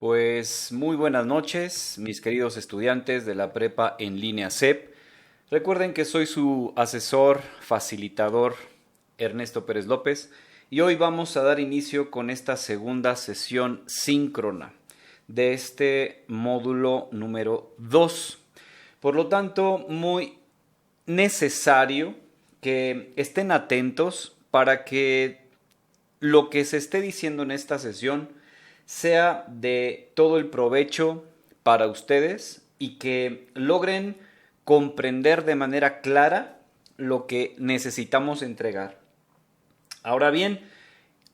Pues muy buenas noches, mis queridos estudiantes de la prepa en línea CEP. Recuerden que soy su asesor, facilitador, Ernesto Pérez López, y hoy vamos a dar inicio con esta segunda sesión síncrona de este módulo número 2. Por lo tanto, muy necesario que estén atentos para que lo que se esté diciendo en esta sesión sea de todo el provecho para ustedes y que logren comprender de manera clara lo que necesitamos entregar. Ahora bien,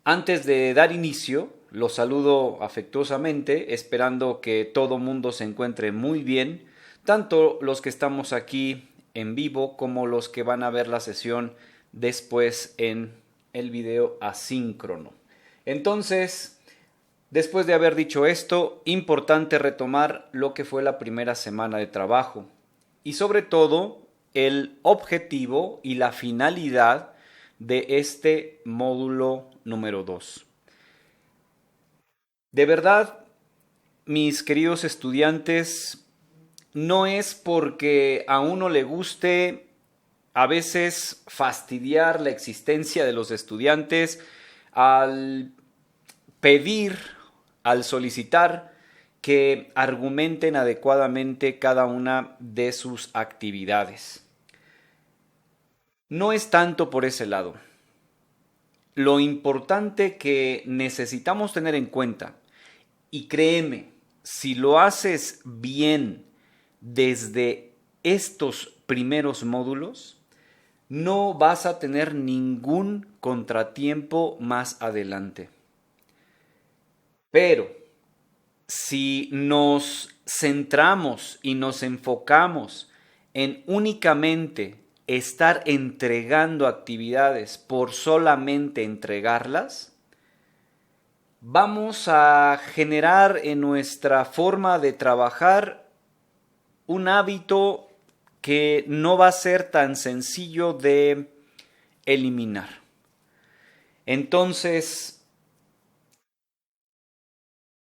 antes de dar inicio, los saludo afectuosamente, esperando que todo mundo se encuentre muy bien, tanto los que estamos aquí en vivo como los que van a ver la sesión después en el video asíncrono. Entonces, después de haber dicho esto, importante retomar lo que fue la primera semana de trabajo y sobre todo el objetivo y la finalidad de este módulo número 2. De verdad, mis queridos estudiantes, no es porque a uno le guste a veces fastidiar la existencia de los estudiantes al pedir, al solicitar que argumenten adecuadamente cada una de sus actividades. No es tanto por ese lado. Lo importante que necesitamos tener en cuenta, y créeme, si lo haces bien desde estos primeros módulos, no vas a tener ningún contratiempo más adelante. Pero si nos centramos y nos enfocamos en únicamente estar entregando actividades por solamente entregarlas, vamos a generar en nuestra forma de trabajar un hábito que no va a ser tan sencillo de eliminar. Entonces,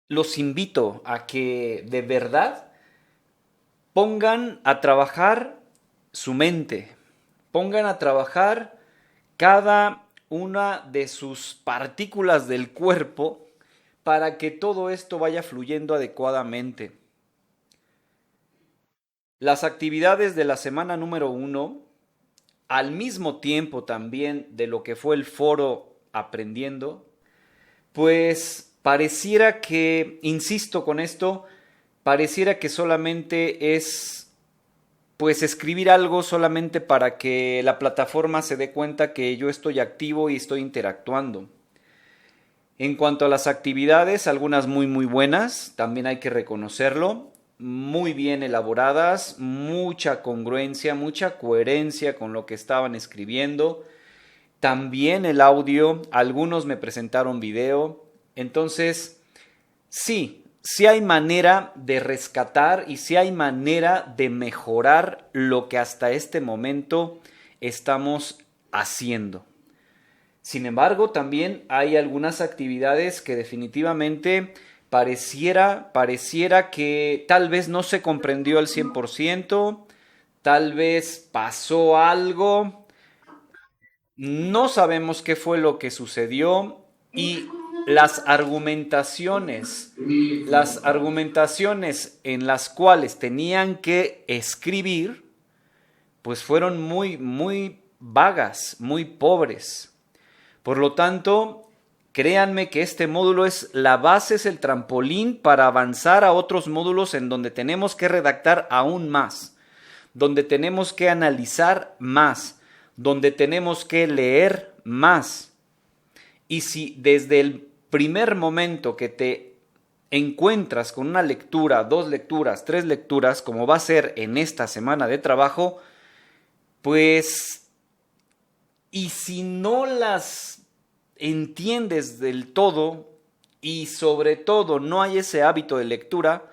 los invito a que de verdad pongan a trabajar su mente, pongan a trabajar cada una de sus partículas del cuerpo para que todo esto vaya fluyendo adecuadamente. Las actividades de la semana número 1, al mismo tiempo también de lo que fue el foro Aprendiendo, pues pareciera que, insisto con esto, pareciera que solamente es pues escribir algo solamente para que la plataforma se dé cuenta que yo estoy activo y estoy interactuando. En cuanto a las actividades, algunas muy buenas, también hay que reconocerlo, muy bien elaboradas, mucha congruencia, mucha coherencia con lo que estaban escribiendo. También el audio, algunos me presentaron video. Entonces, sí hay manera de rescatar y sí hay manera de mejorar lo que hasta este momento estamos haciendo. Sin embargo, también hay algunas actividades que definitivamente pareciera que tal vez no se comprendió al 100%, tal vez pasó algo, no sabemos qué fue lo que sucedió y las argumentaciones en las cuales tenían que escribir, pues fueron muy vagas, muy pobres. Por lo tanto, créanme que este módulo es la base, es el trampolín para avanzar a otros módulos en donde tenemos que redactar aún más, donde tenemos que analizar más, donde tenemos que leer más. Y si desde el primer momento que te encuentras con una lectura, 2 lecturas, 3 lecturas, como va a ser en esta semana de trabajo, pues, y si no las entiendes del todo y sobre todo no hay ese hábito de lectura,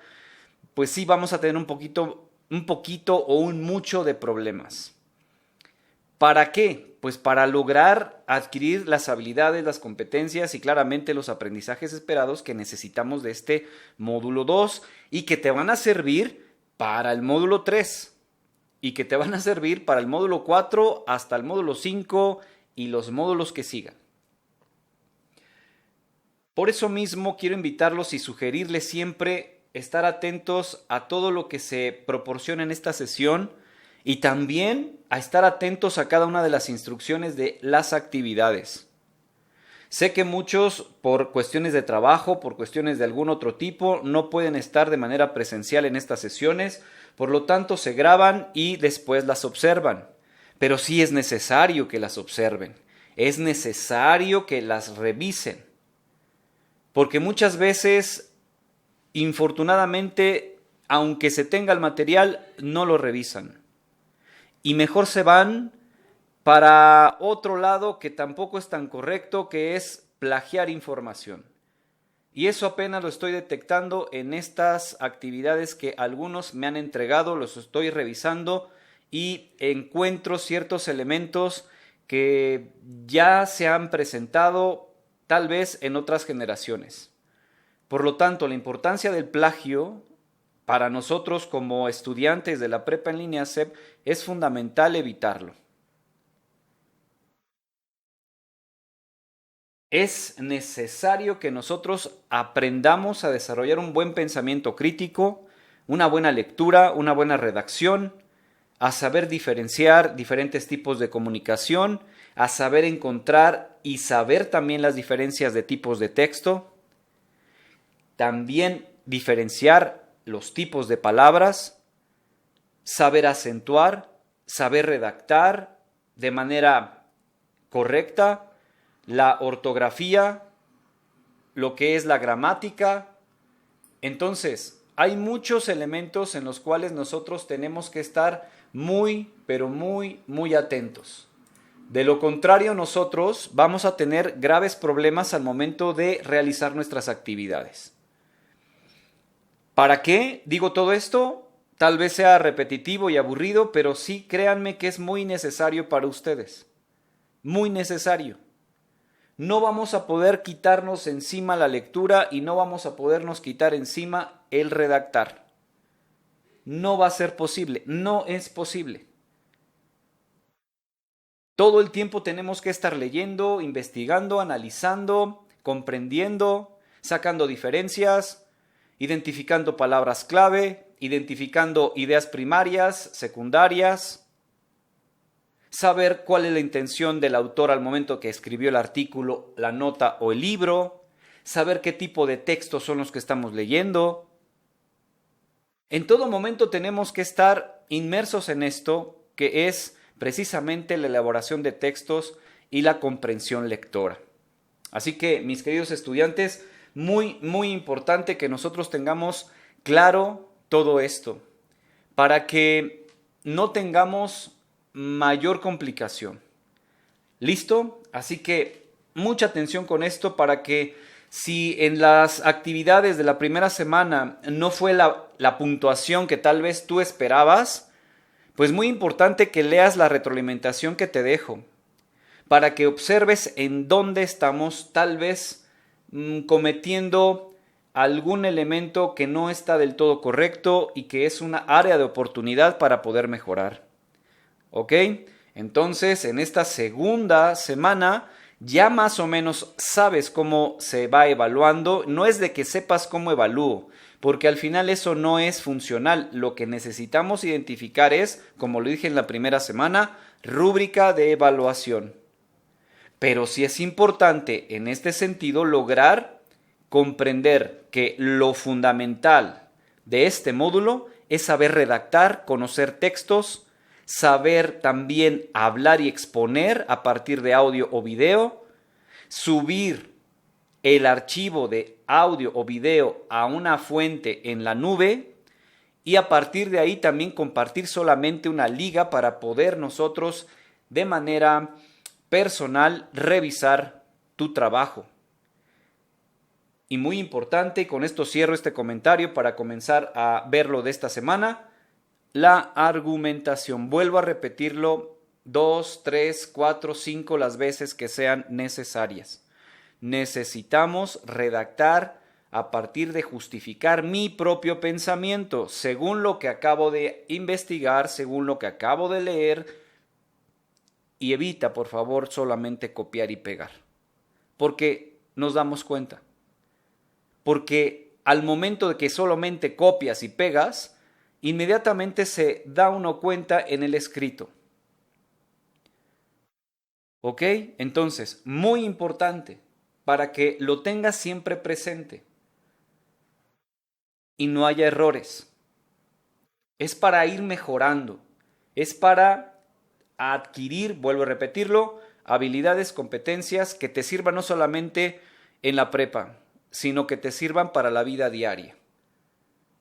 pues sí vamos a tener un poquito o un mucho de problemas. ¿Para qué? Pues para lograr adquirir las habilidades, las competencias y claramente los aprendizajes esperados que necesitamos de este módulo 2 y que te van a servir para el módulo 3 y que te van a servir para el módulo 4 hasta el módulo 5 y los módulos que sigan. Por eso mismo quiero invitarlos y sugerirles siempre estar atentos a todo lo que se proporciona en esta sesión y también a estar atentos a cada una de las instrucciones de las actividades. Sé que muchos, por cuestiones de trabajo, por cuestiones de algún otro tipo, no pueden estar de manera presencial en estas sesiones, por lo tanto se graban y después las observan. Pero sí es necesario que las observen, es necesario que las revisen, porque muchas veces, infortunadamente, aunque se tenga el material, no lo revisan. Y mejor se van para otro lado que tampoco es tan correcto, que es plagiar información. Y eso apenas lo estoy detectando en estas actividades que algunos me han entregado, los estoy revisando y encuentro ciertos elementos que ya se han presentado tal vez en otras generaciones. Por lo tanto, la importancia del plagio para nosotros como estudiantes de la prepa en línea SEP es fundamental evitarlo. Es necesario que nosotros aprendamos a desarrollar un buen pensamiento crítico, una buena lectura, una buena redacción, a saber diferenciar diferentes tipos de comunicación, a saber encontrar y saber también las diferencias de tipos de texto, también diferenciar los tipos de palabras, saber acentuar, saber redactar de manera correcta, la ortografía, lo que es la gramática. Entonces, hay muchos elementos en los cuales nosotros tenemos que estar muy, pero muy atentos. De lo contrario, nosotros vamos a tener graves problemas al momento de realizar nuestras actividades. ¿Para qué digo todo esto? Tal vez sea repetitivo y aburrido, pero sí créanme que es muy necesario para ustedes. Muy necesario. No vamos a poder quitarnos encima la lectura y no vamos a podernos quitar encima el redactar. No va a ser posible, no es posible. Todo el tiempo tenemos que estar leyendo, investigando, analizando, comprendiendo, sacando diferencias, identificando palabras clave, identificando ideas primarias, secundarias, saber cuál es la intención del autor al momento que escribió el artículo, la nota o el libro, saber qué tipo de textos son los que estamos leyendo. En todo momento tenemos que estar inmersos en esto, que es precisamente la elaboración de textos y la comprensión lectora. Así que, mis queridos estudiantes, muy importante que nosotros tengamos claro todo esto para que no tengamos mayor complicación. ¿Listo? Así que mucha atención con esto para que si en las actividades de la primera semana no fue la puntuación que tal vez tú esperabas, pues muy importante que leas la retroalimentación que te dejo para que observes en dónde estamos tal vez cometiendo algún elemento que no está del todo correcto y que es una área de oportunidad para poder mejorar. ¿Ok? Entonces, en esta segunda semana ya más o menos sabes cómo se va evaluando. No es de que sepas cómo evalúo, porque al final eso no es funcional. Lo que necesitamos identificar es, como lo dije en la primera semana, rúbrica de evaluación. Pero sí es importante en este sentido lograr comprender que lo fundamental de este módulo es saber redactar, conocer textos, saber también hablar y exponer a partir de audio o video, subir el archivo de audio o video a una fuente en la nube y a partir de ahí también compartir solamente una liga para poder nosotros de manera personal revisar tu trabajo. Y muy importante, y con esto cierro este comentario para comenzar a verlo de esta semana, la argumentación. Vuelvo a repetirlo 2, 3, 4, 5 las veces que sean necesarias. Necesitamos redactar a partir de justificar mi propio pensamiento, según lo que acabo de investigar, según lo que acabo de leer, y evita, por favor, solamente copiar y pegar, porque nos damos cuenta. Porque al momento de que solamente copias y pegas, inmediatamente se da uno cuenta en el escrito. ¿Ok? Entonces, muy importante, para que lo tengas siempre presente y no haya errores. Es para ir mejorando, es para adquirir, vuelvo a repetirlo, habilidades, competencias que te sirvan no solamente en la prepa, sino que te sirvan para la vida diaria,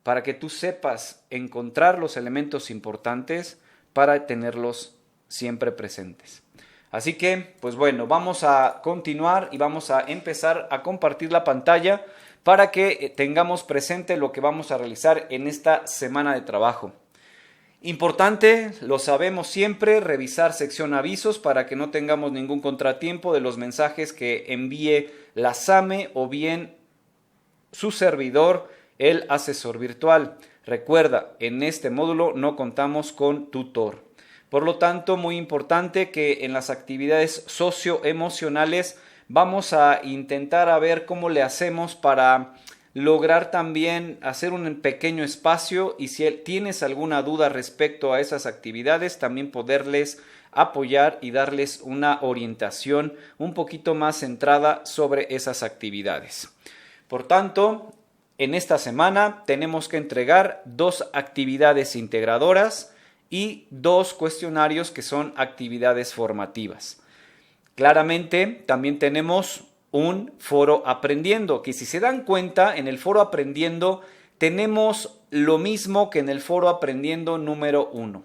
para que tú sepas encontrar los elementos importantes para tenerlos siempre presentes. Así que, pues bueno, vamos a continuar y vamos a empezar a compartir la pantalla para que tengamos presente lo que vamos a realizar en esta semana de trabajo. Importante, lo sabemos siempre, revisar sección avisos para que no tengamos ningún contratiempo de los mensajes que envíe la SAME o bien su servidor, el asesor virtual. Recuerda, en este módulo no contamos con tutor. Por lo tanto, muy importante que en las actividades socioemocionales vamos a intentar a ver cómo le hacemos para lograr también hacer un pequeño espacio y si tienes alguna duda respecto a esas actividades, también poderles apoyar y darles una orientación un poquito más centrada sobre esas actividades. Por tanto, en esta semana tenemos que entregar 2 actividades integradoras y 2 cuestionarios que son actividades formativas. Claramente también tenemos un foro aprendiendo, que si se dan cuenta, en el foro aprendiendo tenemos lo mismo que en el foro aprendiendo número 1.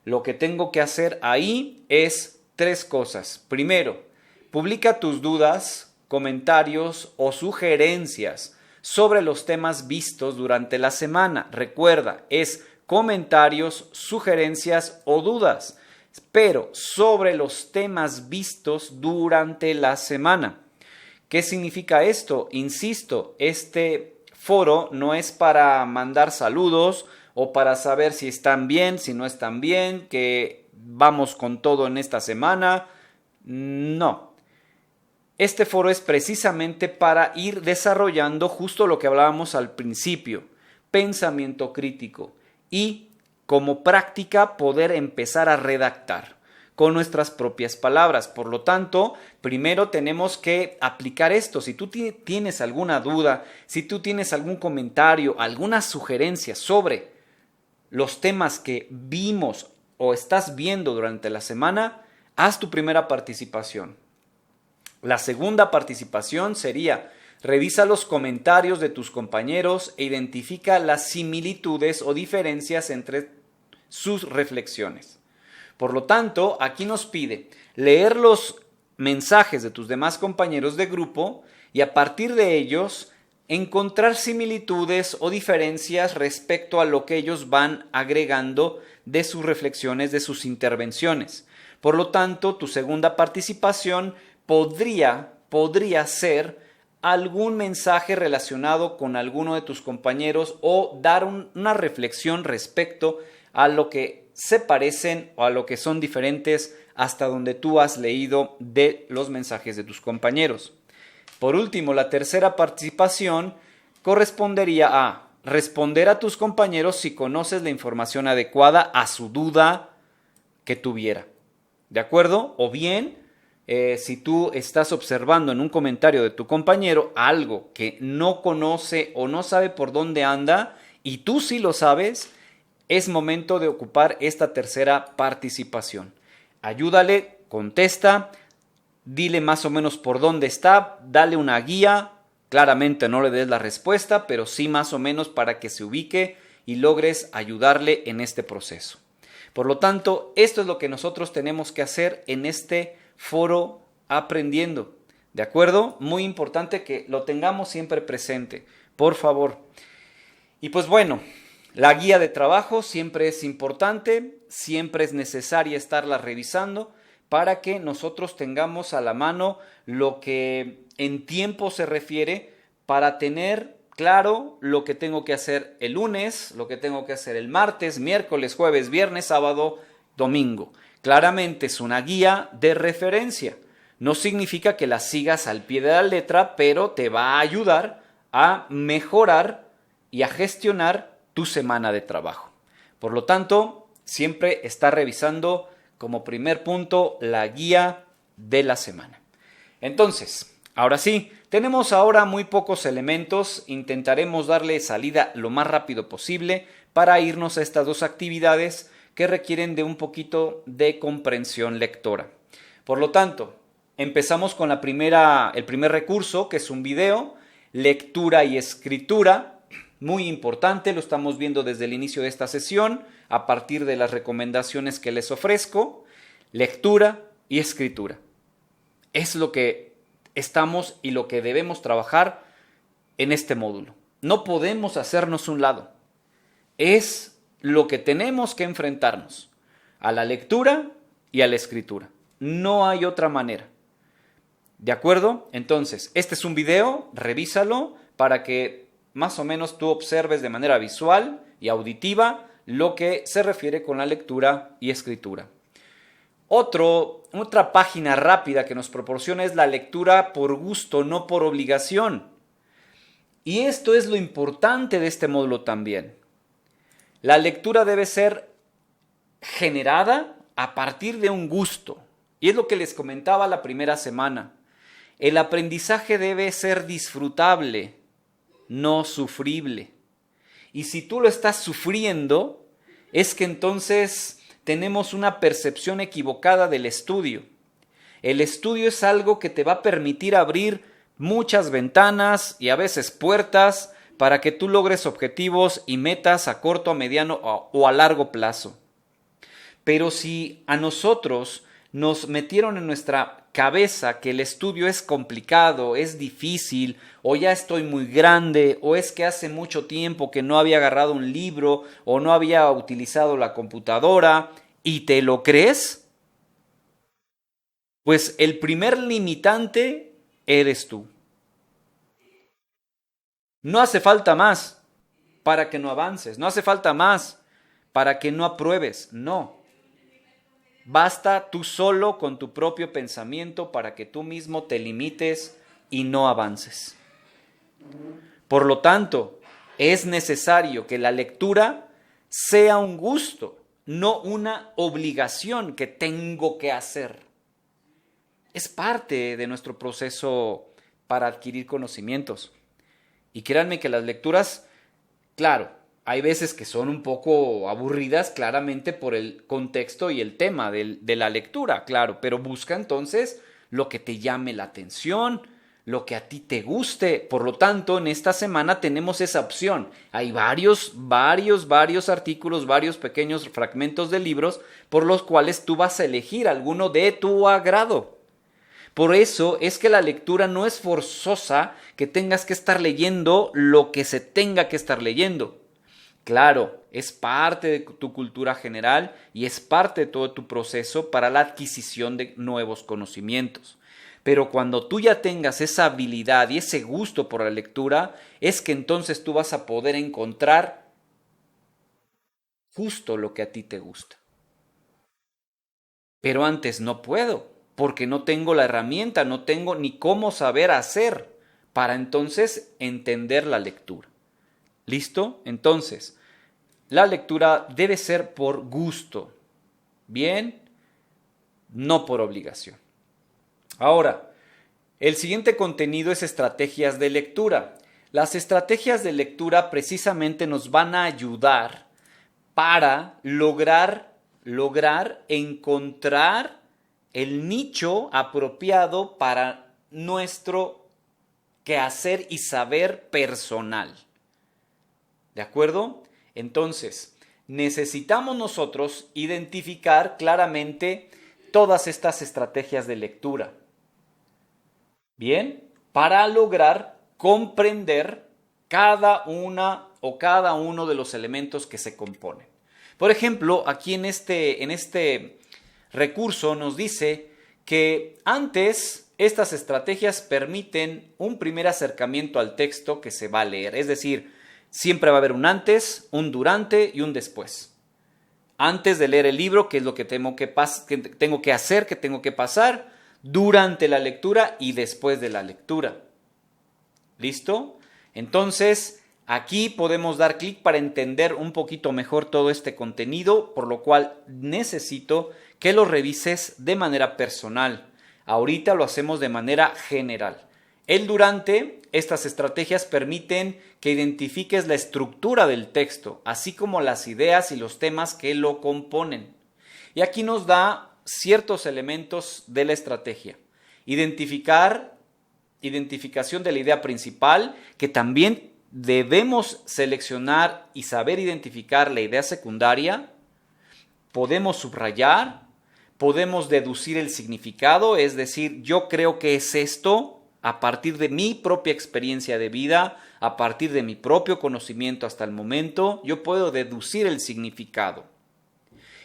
Lo que tengo que hacer ahí es 3 cosas. Primero, publica tus dudas, comentarios o sugerencias sobre los temas vistos durante la semana. Recuerda, es comentarios, sugerencias o dudas, pero sobre los temas vistos durante la semana. ¿Qué significa esto? Insisto, este foro no es para mandar saludos o para saber si están bien, si no están bien, que vamos con todo en esta semana. No. Este foro es precisamente para ir desarrollando justo lo que hablábamos al principio, pensamiento crítico y como práctica poder empezar a redactar con nuestras propias palabras. Por lo tanto, primero tenemos que aplicar esto. Si tú tienes alguna duda, si tú tienes algún comentario, alguna sugerencia sobre los temas que vimos o estás viendo durante la semana, haz tu primera participación. La segunda participación sería: revisa los comentarios de tus compañeros e identifica las similitudes o diferencias entre sus reflexiones. Por lo tanto, aquí nos pide leer los mensajes de tus demás compañeros de grupo y a partir de ellos encontrar similitudes o diferencias respecto a lo que ellos van agregando de sus reflexiones, de sus intervenciones. Por lo tanto, tu segunda participación podría ser algún mensaje relacionado con alguno de tus compañeros o dar una reflexión respecto a lo que se parecen o a lo que son diferentes hasta donde tú has leído de los mensajes de tus compañeros. Por último, la tercera participación correspondería a responder a tus compañeros si conoces la información adecuada a su duda que tuviera. ¿De acuerdo? O bien, si tú estás observando en un comentario de tu compañero algo que no conoce o no sabe por dónde anda y tú sí lo sabes, es momento de ocupar esta tercera participación. Ayúdale, contesta, dile más o menos por dónde está, dale una guía. Claramente no le des la respuesta, pero sí más o menos para que se ubique y logres ayudarle en este proceso. Por lo tanto, esto es lo que nosotros tenemos que hacer en este foro aprendiendo. ¿De acuerdo? Muy importante que lo tengamos siempre presente, por favor. Y pues bueno, La guía de trabajo siempre es importante, siempre es necesaria estarla revisando para que nosotros tengamos a la mano lo que en tiempo se refiere para tener claro lo que tengo que hacer el lunes, lo que tengo que hacer el martes, miércoles, jueves, viernes, sábado, domingo. Claramente es una guía de referencia. No significa que la sigas al pie de la letra, pero te va a ayudar a mejorar y a gestionar tu semana de trabajo. Por lo tanto, siempre está revisando como primer punto la guía de la semana. Entonces, ahora sí, tenemos ahora muy pocos elementos, intentaremos darle salida lo más rápido posible para irnos a estas dos actividades que requieren de un poquito de comprensión lectora. Por lo tanto, empezamos con el primer recurso, que es un video, lectura y escritura. Muy importante, lo estamos viendo desde el inicio de esta sesión, a partir de las recomendaciones que les ofrezco. Lectura y escritura. Es lo que estamos y lo que debemos trabajar en este módulo. No podemos hacernos un lado. Es lo que tenemos que enfrentarnos a la lectura y a la escritura. No hay otra manera. ¿De acuerdo? Entonces, este es un video, revísalo para que más o menos tú observes de manera visual y auditiva lo que se refiere con la lectura y escritura. Otra página rápida que nos proporciona es la lectura por gusto, no por obligación. Y esto es lo importante de este módulo también. La lectura debe ser generada a partir de un gusto. Y es lo que les comentaba la primera semana. El aprendizaje debe ser disfrutable, no sufrible. Y si tú lo estás sufriendo, es que entonces tenemos una percepción equivocada del estudio. El estudio es algo que te va a permitir abrir muchas ventanas y a veces puertas para que tú logres objetivos y metas a corto, a mediano o a largo plazo. Pero si a nosotros nos metieron en nuestra cabeza que el estudio es complicado, es difícil, o ya estoy muy grande, o es que hace mucho tiempo que no había agarrado un libro, o no había utilizado la computadora, y te lo crees, pues el primer limitante eres tú. No hace falta más para que no avances, no hace falta más para que no apruebes, no. Basta tú solo con tu propio pensamiento para que tú mismo te limites y no avances. Por lo tanto, es necesario que la lectura sea un gusto, no una obligación que tengo que hacer. Es parte de nuestro proceso para adquirir conocimientos. Y créanme que las lecturas, claro, hay veces que son un poco aburridas, claramente por el contexto y el tema de la lectura, claro, pero busca entonces lo que te llame la atención, lo que a ti te guste. Por lo tanto, en esta semana tenemos esa opción. Hay varios artículos, varios pequeños fragmentos de libros por los cuales tú vas a elegir alguno de tu agrado. Por eso es que la lectura no es forzosa que tengas que estar leyendo lo que se tenga que estar leyendo. Claro, es parte de tu cultura general y es parte de todo tu proceso para la adquisición de nuevos conocimientos. Pero cuando tú ya tengas esa habilidad y ese gusto por la lectura, es que entonces tú vas a poder encontrar justo lo que a ti te gusta. Pero antes no puedo, porque no tengo la herramienta, no tengo ni cómo saber hacer para entonces entender la lectura. ¿Listo? Entonces, la lectura debe ser por gusto, ¿bien? No por obligación. Ahora, el siguiente contenido es estrategias de lectura. Las estrategias de lectura precisamente nos van a ayudar para lograr encontrar el nicho apropiado para nuestro quehacer y saber personal. ¿De acuerdo? Entonces, necesitamos nosotros identificar claramente todas estas estrategias de lectura. Bien, para lograr comprender cada una o cada uno de los elementos que se componen. Por ejemplo, aquí en este recurso nos dice que antes estas estrategias permiten un primer acercamiento al texto que se va a leer. Es decir, siempre va a haber un antes, un durante y un después. Antes de leer el libro, ¿qué es lo que tengo que hacer, qué tengo que pasar? Durante la lectura y después de la lectura. ¿Listo? Entonces, aquí podemos dar clic para entender un poquito mejor todo este contenido, por lo cual necesito que lo revises de manera personal. Ahorita lo hacemos de manera general. El durante, estas estrategias permiten que identifiques la estructura del texto, así como las ideas y los temas que lo componen. Y aquí nos da ciertos elementos de la estrategia. Identificación de la idea principal, que también debemos seleccionar y saber identificar la idea secundaria. Podemos subrayar, podemos deducir el significado, es decir, yo creo que es esto a partir de mi propia experiencia de vida, a partir de mi propio conocimiento hasta el momento, yo puedo deducir el significado.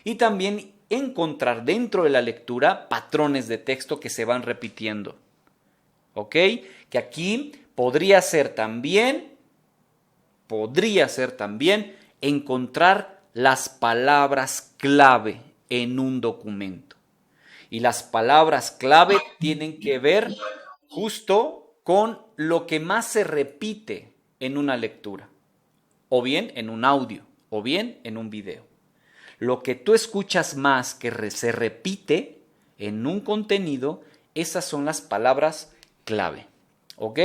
Y también encontrar dentro de la lectura patrones de texto que se van repitiendo. ¿Ok? Que aquí podría ser también encontrar las palabras clave en un documento. Y las palabras clave tienen que ver justo con lo que más se repite en una lectura, o bien en un audio, o bien en un video. Lo que tú escuchas más que se repite en un contenido, esas son las palabras clave, ¿ok?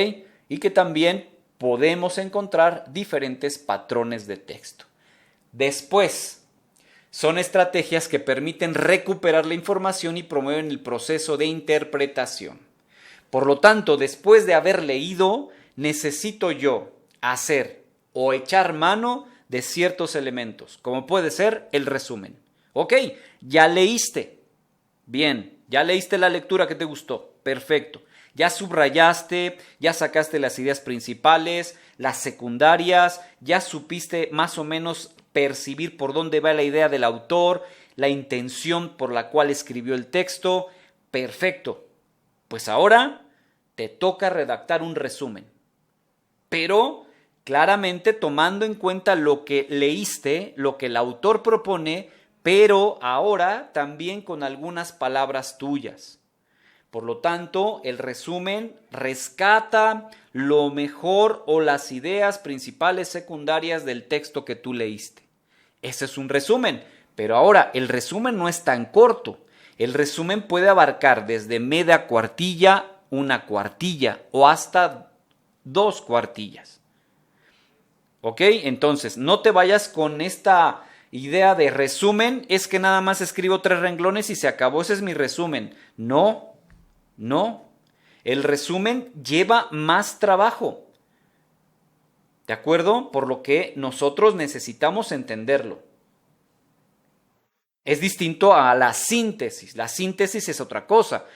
Y que también podemos encontrar diferentes patrones de texto. Después, son estrategias que permiten recuperar la información y promueven el proceso de interpretación. Por lo tanto, después de haber leído, necesito yo hacer o echar mano de ciertos elementos, como puede ser el resumen. Ok, ya leíste. Bien, ya leíste la lectura que te gustó. Perfecto. Ya subrayaste, ya sacaste las ideas principales, las secundarias, ya supiste más o menos percibir por dónde va la idea del autor, la intención por la cual escribió el texto. Perfecto. Pues ahora te toca redactar un resumen, pero claramente tomando en cuenta lo que leíste, lo que el autor propone, pero ahora también con algunas palabras tuyas. Por lo tanto, el resumen rescata lo mejor o las ideas principales secundarias del texto que tú leíste. Ese es un resumen, pero ahora el resumen no es tan corto. El resumen puede abarcar desde media cuartilla, una cuartilla o hasta 2 cuartillas. ¿Ok? Entonces, no te vayas con esta idea de resumen, es que nada más escribo 3 renglones y se acabó, ese es mi resumen. No. El resumen lleva más trabajo. ¿De acuerdo? Por lo que nosotros necesitamos entenderlo. Es distinto a la síntesis. La síntesis es otra cosa.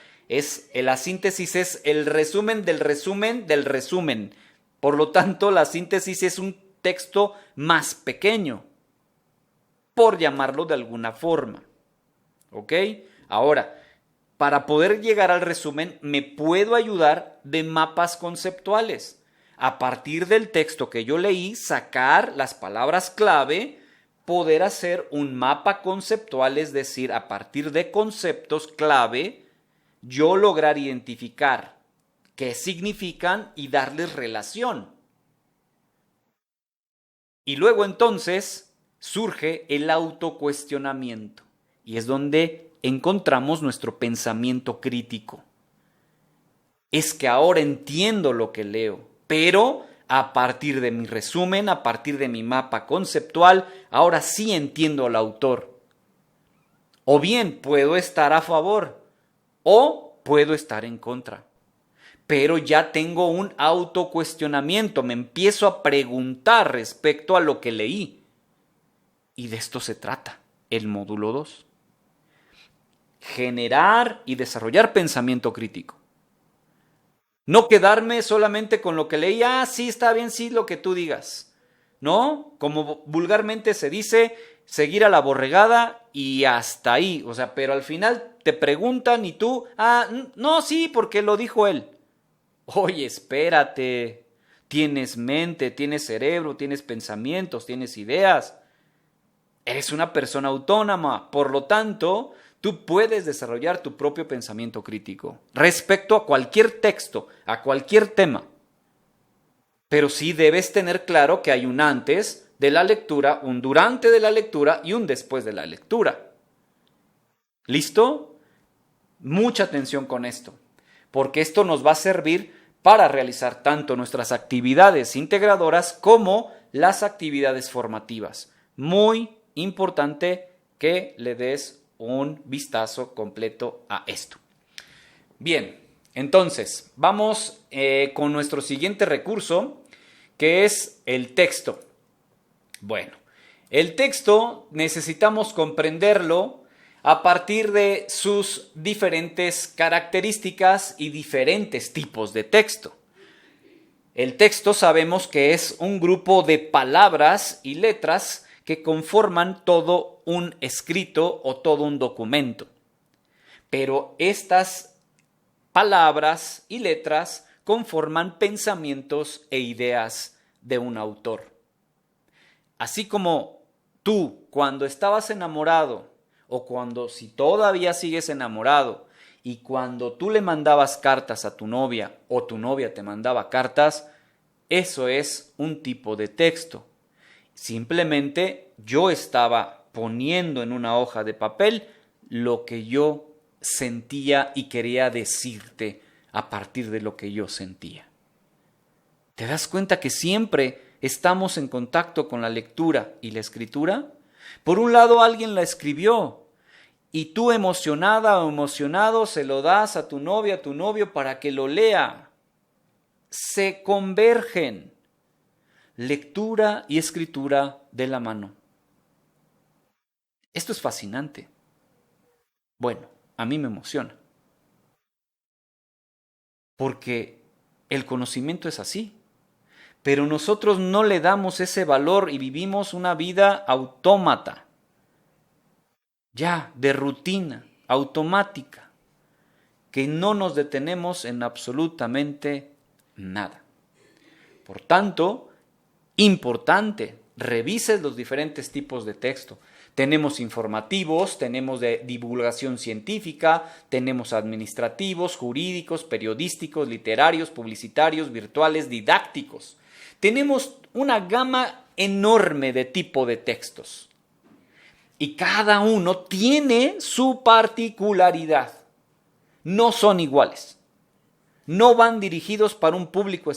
La síntesis es el resumen del resumen del resumen. Por lo tanto, la síntesis es un texto más pequeño, por llamarlo de alguna forma. ¿Ok? Ahora, para poder llegar al resumen, me puedo ayudar de mapas conceptuales. A partir del texto que yo leí, sacar las palabras clave, poder hacer un mapa conceptual, es decir, a partir de conceptos clave, yo lograr identificar qué significan y darles relación. Y luego entonces surge el autocuestionamiento y es donde encontramos nuestro pensamiento crítico. Es que ahora entiendo lo que leo, pero a partir de mi resumen, a partir de mi mapa conceptual, ahora sí entiendo al autor. O bien puedo estar a favor o puedo estar en contra. Pero ya tengo un autocuestionamiento, me empiezo a preguntar respecto a lo que leí. Y de esto se trata el módulo 2. Generar y desarrollar pensamiento crítico. No quedarme solamente con lo que leí, sí, está bien, sí, lo que tú digas. ¿no? Como vulgarmente se dice, seguir a la borregada y hasta ahí. O sea, pero al final te preguntan y tú, no, sí, porque lo dijo él. Oye, espérate. Tienes mente, tienes cerebro, tienes pensamientos, tienes ideas. Eres una persona autónoma. Por lo tanto, tú puedes desarrollar tu propio pensamiento crítico respecto a cualquier texto, a cualquier tema. Pero sí debes tener claro que hay un antes de la lectura, un durante de la lectura y un después de la lectura. ¿Listo? Mucha atención con esto, porque esto nos va a servir para realizar tanto nuestras actividades integradoras como las actividades formativas. Muy importante que le des un vistazo completo a esto. Bien, entonces vamos con nuestro siguiente recurso, que es el texto. Bueno, el texto necesitamos comprenderlo a partir de sus diferentes características y diferentes tipos de texto. El texto sabemos que es un grupo de palabras y letras que conforman todo un escrito o todo un documento. Pero estas palabras y letras conforman pensamientos e ideas de un autor. Así como tú, cuando estabas enamorado, o cuando si todavía sigues enamorado, y cuando tú le mandabas cartas a tu novia, o tu novia te mandaba cartas, eso es un tipo de texto. Simplemente yo estaba poniendo en una hoja de papel lo que yo sentía y quería decirte a partir de lo que yo sentía. ¿Te das cuenta que siempre estamos en contacto con la lectura y la escritura? Por un lado, alguien la escribió y tú emocionada o emocionado se lo das a tu novia, a tu novio para que lo lea. Se convergen lectura y escritura de la mano. Esto es fascinante. Bueno, a mí me emociona. Porque el conocimiento es así. Pero nosotros no le damos ese valor y vivimos una vida autómata, ya de rutina, automática, que no nos detenemos en absolutamente nada. Por tanto, importante, revises los diferentes tipos de texto. Tenemos informativos, tenemos de divulgación científica, tenemos administrativos, jurídicos, periodísticos, literarios, publicitarios, virtuales, didácticos. Tenemos una gama enorme de tipo de textos y cada uno tiene su particularidad. No son iguales. No van dirigidos para un público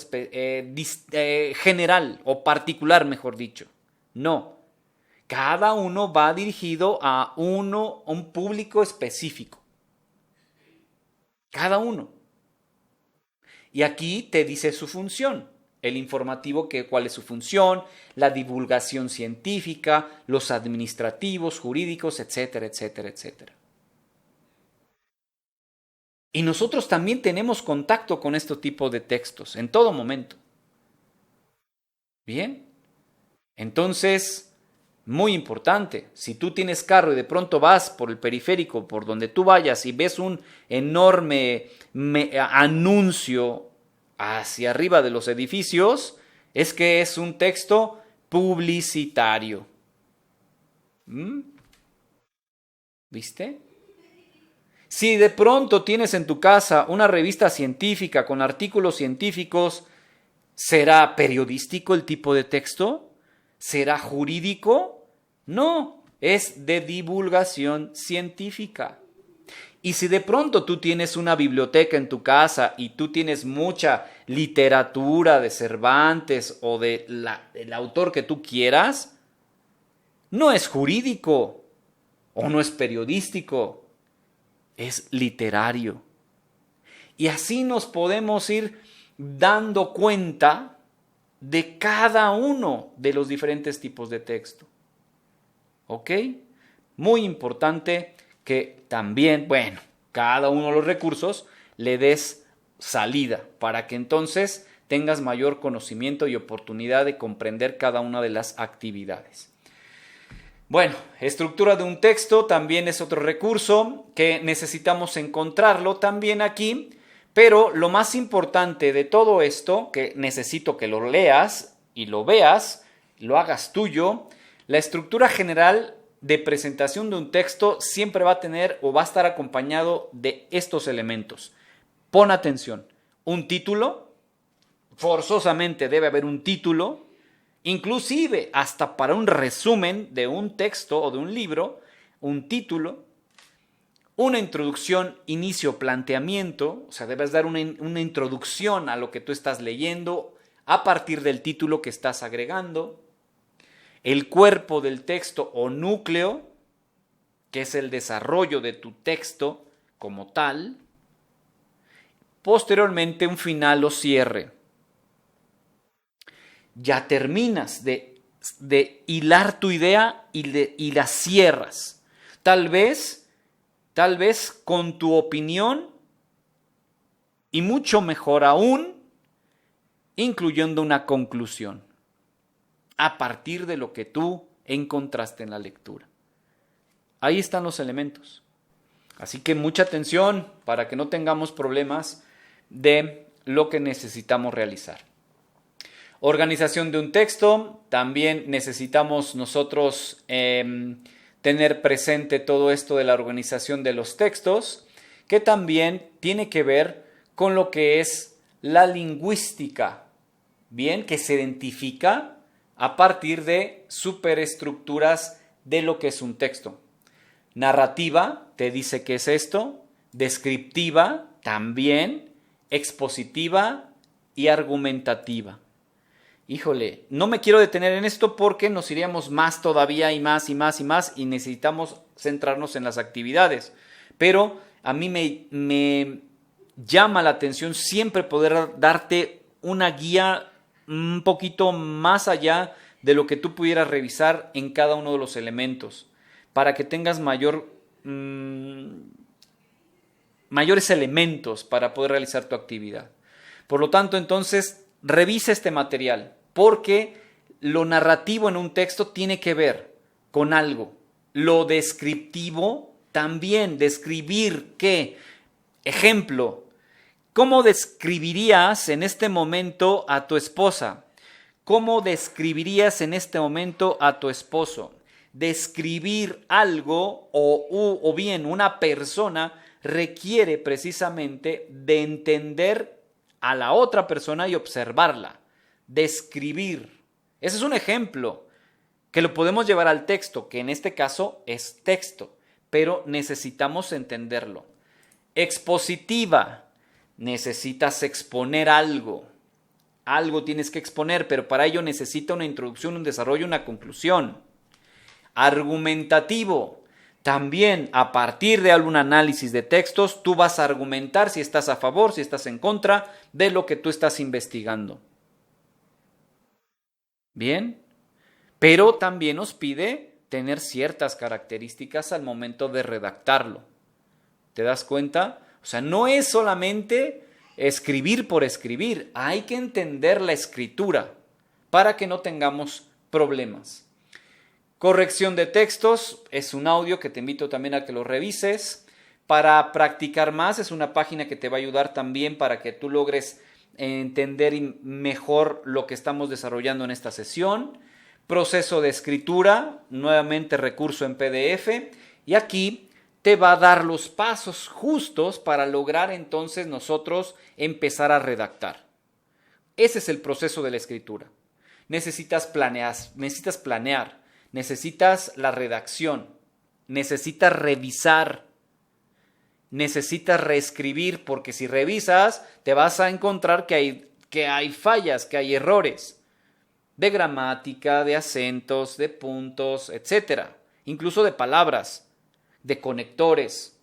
general o particular, mejor dicho. No. Cada uno va dirigido a un público específico. Cada uno. Y aquí te dice su función. El informativo, cuál es su función, la divulgación científica, los administrativos, jurídicos, etcétera, etcétera, etcétera. Y nosotros también tenemos contacto con este tipo de textos en todo momento. Bien, entonces, muy importante, si tú tienes carro y de pronto vas por el periférico, por donde tú vayas y ves un enorme anuncio hacia arriba de los edificios, es que es un texto publicitario. ¿Viste? Si de pronto tienes en tu casa una revista científica con artículos científicos, ¿será periodístico el tipo de texto? ¿Será jurídico? No, es de divulgación científica. Y si de pronto tú tienes una biblioteca en tu casa y tú tienes mucha literatura de Cervantes o del autor que tú quieras, no es jurídico o no es periodístico, es literario. Y así nos podemos ir dando cuenta de cada uno de los diferentes tipos de texto. ¿Ok? Muy importante que también, cada uno de los recursos le des salida para que entonces tengas mayor conocimiento y oportunidad de comprender cada una de las actividades. Bueno, estructura de un texto también es otro recurso que necesitamos encontrarlo también aquí, pero lo más importante de todo esto, que necesito que lo leas y lo veas, lo hagas tuyo, la estructura general de presentación de un texto siempre va a tener o va a estar acompañado de estos elementos. Pon atención, un título, forzosamente debe haber un título, inclusive hasta para un resumen de un texto o de un libro, un título, una introducción, inicio, planteamiento, o sea, debes dar una introducción a lo que tú estás leyendo a partir del título que estás agregando, el cuerpo del texto o núcleo, que es el desarrollo de tu texto como tal, posteriormente un final o cierre. Ya terminas de hilar tu idea y la cierras. Tal vez con tu opinión y mucho mejor aún, incluyendo una conclusión a partir de lo que tú encontraste en la lectura. Ahí están los elementos. Así que mucha atención para que no tengamos problemas de lo que necesitamos realizar. Organización de un texto, también necesitamos nosotros tener presente todo esto de la organización de los textos, que también tiene que ver con lo que es la lingüística, bien, que se identifica a partir de superestructuras de lo que es un texto. Narrativa, te dice qué es esto, descriptiva, también, expositiva y argumentativa. Híjole, no me quiero detener en esto porque nos iríamos más todavía y más y más y más y necesitamos centrarnos en las actividades. Pero a mí me llama la atención siempre poder darte una guía un poquito más allá de lo que tú pudieras revisar en cada uno de los elementos para que tengas mayores elementos para poder realizar tu actividad. Por lo tanto, entonces, revisa este material, porque lo narrativo en un texto tiene que ver con algo. Lo descriptivo también, describir qué. Ejemplo, ¿cómo describirías en este momento a tu esposa? ¿Cómo describirías en este momento a tu esposo? Describir algo o bien una persona requiere precisamente de entender a la otra persona y observarla. Describir. Ese es un ejemplo que lo podemos llevar al texto, que en este caso es texto, pero necesitamos entenderlo. Expositiva. Necesitas exponer algo. Algo tienes que exponer, pero para ello necesita una introducción, un desarrollo, una conclusión. Argumentativo. También a partir de algún análisis de textos, tú vas a argumentar si estás a favor, si estás en contra de lo que tú estás investigando. Bien, pero también nos pide tener ciertas características al momento de redactarlo. ¿Te das cuenta? O sea, no es solamente escribir por escribir, hay que entender la escritura para que no tengamos problemas. Corrección de textos, es un audio que te invito también a que lo revises. Para practicar más, es una página que te va a ayudar también para que tú logres entender mejor lo que estamos desarrollando en esta sesión. Proceso de escritura, nuevamente recurso en PDF. Y aquí te va a dar los pasos justos para lograr entonces nosotros empezar a redactar. Ese es el proceso de la escritura. Necesitas planear. Necesitas la redacción, necesitas revisar, necesitas reescribir, porque si revisas te vas a encontrar que hay fallas, que hay errores de gramática, de acentos, de puntos, etcétera, incluso de palabras, de conectores.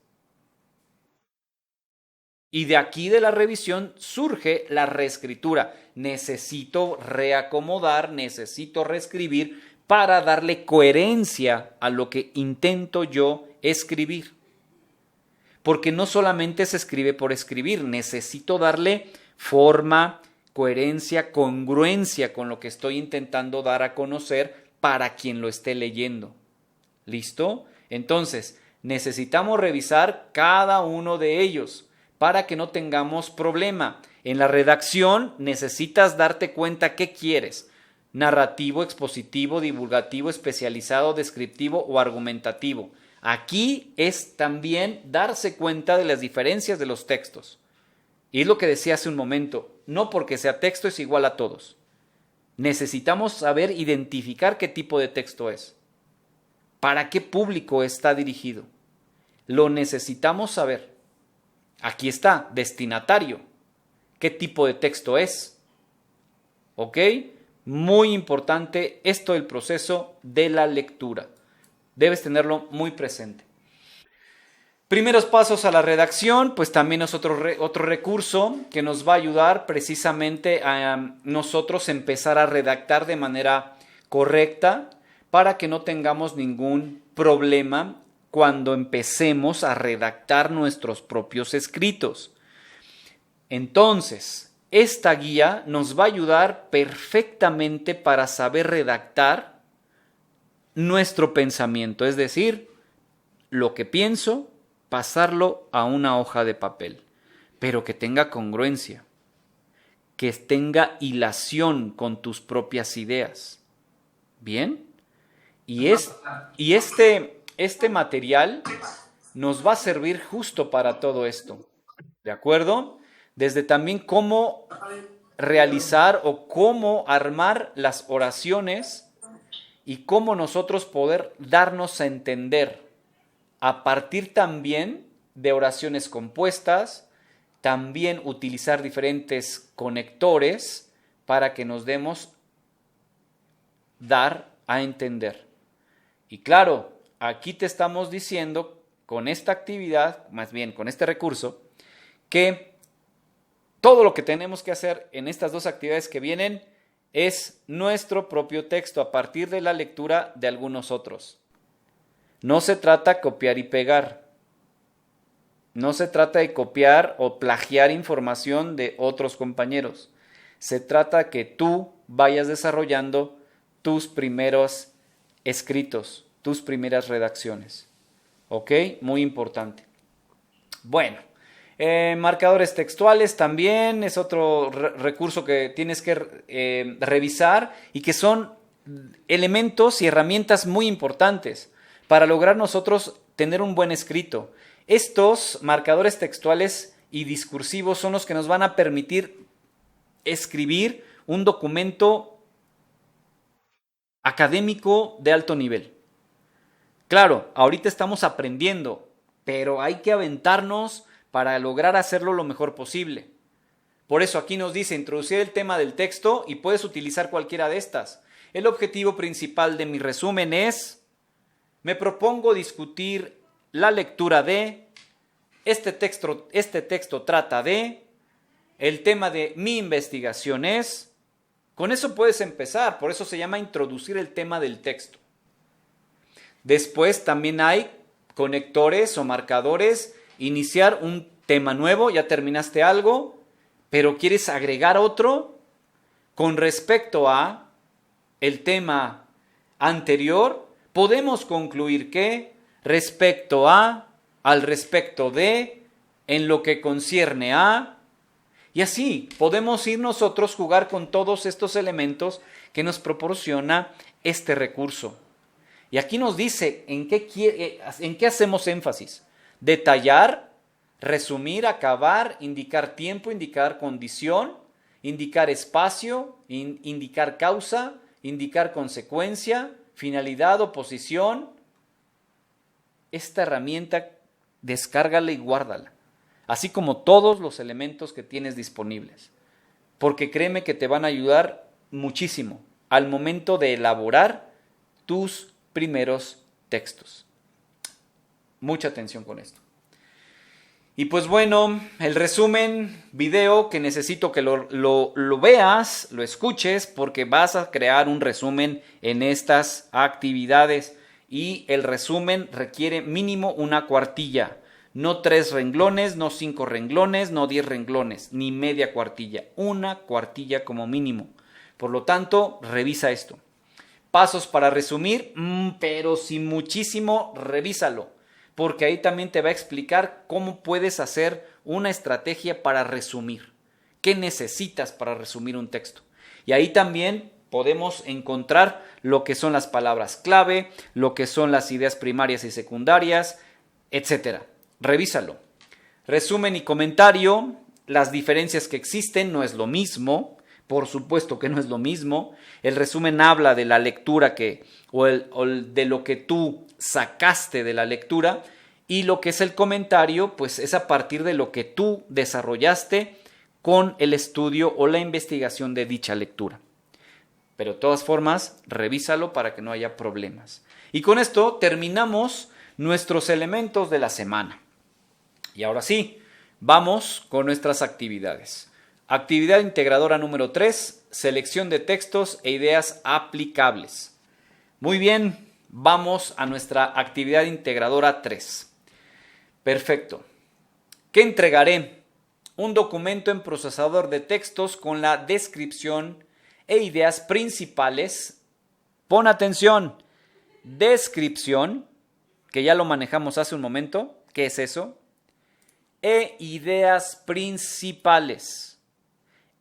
Y de aquí de la revisión surge la reescritura. Necesito reacomodar, necesito reescribir para darle coherencia a lo que intento yo escribir. Porque no solamente se escribe por escribir, necesito darle forma, coherencia, congruencia con lo que estoy intentando dar a conocer para quien lo esté leyendo. ¿Listo? Entonces, necesitamos revisar cada uno de ellos para que no tengamos problema. En la redacción necesitas darte cuenta qué quieres: narrativo, expositivo, divulgativo, especializado, descriptivo o argumentativo. Aquí es también darse cuenta de las diferencias de los textos. Y es lo que decía hace un momento, no porque sea texto es igual a todos. Necesitamos saber identificar qué tipo de texto es. ¿Para qué público está dirigido? Lo necesitamos saber. Aquí está, destinatario. ¿Qué tipo de texto es? ¿Ok? Muy importante esto del proceso de la lectura. Debes tenerlo muy presente. Primeros pasos a la redacción, pues también es otro recurso que nos va a ayudar precisamente a nosotros empezar a redactar de manera correcta para que no tengamos ningún problema cuando empecemos a redactar nuestros propios escritos. Entonces, esta guía nos va a ayudar perfectamente para saber redactar nuestro pensamiento, es decir, lo que pienso, pasarlo a una hoja de papel, pero que tenga congruencia, que tenga hilación con tus propias ideas. ¿Bien? Y este material nos va a servir justo para todo esto. ¿De acuerdo? Desde también cómo realizar o cómo armar las oraciones y cómo nosotros poder darnos a entender a partir también de oraciones compuestas, también utilizar diferentes conectores para que nos demos dar a entender. Y claro, aquí te estamos diciendo con esta actividad, más bien con este recurso, que todo lo que tenemos que hacer en estas dos actividades que vienen es nuestro propio texto a partir de la lectura de algunos otros. No se trata de copiar y pegar. No se trata de copiar o plagiar información de otros compañeros. Se trata de que tú vayas desarrollando tus primeros escritos, tus primeras redacciones. ¿Ok? Muy importante. Bueno, marcadores textuales también es otro recurso que tienes que revisar y que son elementos y herramientas muy importantes para lograr nosotros tener un buen escrito. Estos marcadores textuales y discursivos son los que nos van a permitir escribir un documento académico de alto nivel. Claro, ahorita estamos aprendiendo, pero hay que aventarnos para lograr hacerlo lo mejor posible. Por eso aquí nos dice introducir el tema del texto y puedes utilizar cualquiera de estas. El objetivo principal de mi resumen es: me propongo discutir la lectura de, este texto trata de, el tema de mi investigación es. Con eso puedes empezar, por eso se llama introducir el tema del texto. Después también hay conectores o marcadores, iniciar un tema nuevo, ya terminaste algo, pero quieres agregar otro con respecto a el tema anterior. Podemos concluir que respecto a, al respecto de, en lo que concierne a, y así podemos ir nosotros jugar con todos estos elementos que nos proporciona este recurso. Y aquí nos dice en qué hacemos énfasis: detallar, resumir, acabar, indicar tiempo, indicar condición, indicar espacio, indicar causa, indicar consecuencia, finalidad, oposición. Esta herramienta, descárgala y guárdala, así como todos los elementos que tienes disponibles, porque créeme que te van a ayudar muchísimo al momento de elaborar tus primeros textos. Mucha atención con esto. Y pues bueno, el resumen video que necesito que lo veas, lo escuches, porque vas a crear un resumen en estas actividades y el resumen requiere mínimo una cuartilla. No 3 renglones, no 5 renglones, no 10 renglones, ni media cuartilla. Una cuartilla como mínimo. Por lo tanto, revisa esto. Pasos para resumir, pero sin muchísimo, revísalo. Porque ahí también te va a explicar cómo puedes hacer una estrategia para resumir. ¿Qué necesitas para resumir un texto? Y ahí también podemos encontrar lo que son las palabras clave, lo que son las ideas primarias y secundarias, etc. Revísalo. Resumen y comentario, las diferencias que existen, no es lo mismo, por supuesto que no es lo mismo. El resumen habla de la lectura o de lo que tú sacaste de la lectura, y lo que es el comentario, pues es a partir de lo que tú desarrollaste con el estudio o la investigación de dicha lectura. Pero de todas formas, revísalo para que no haya problemas. Y con esto terminamos nuestros elementos de la semana. Y ahora sí, vamos con nuestras actividades. Actividad integradora número 3, selección de textos e ideas aplicables. Muy bien, vamos a nuestra actividad integradora 3. Perfecto. ¿Qué entregaré? Un documento en procesador de textos con la descripción e ideas principales. Pon atención. Descripción, que ya lo manejamos hace un momento. ¿Qué es eso? E ideas principales.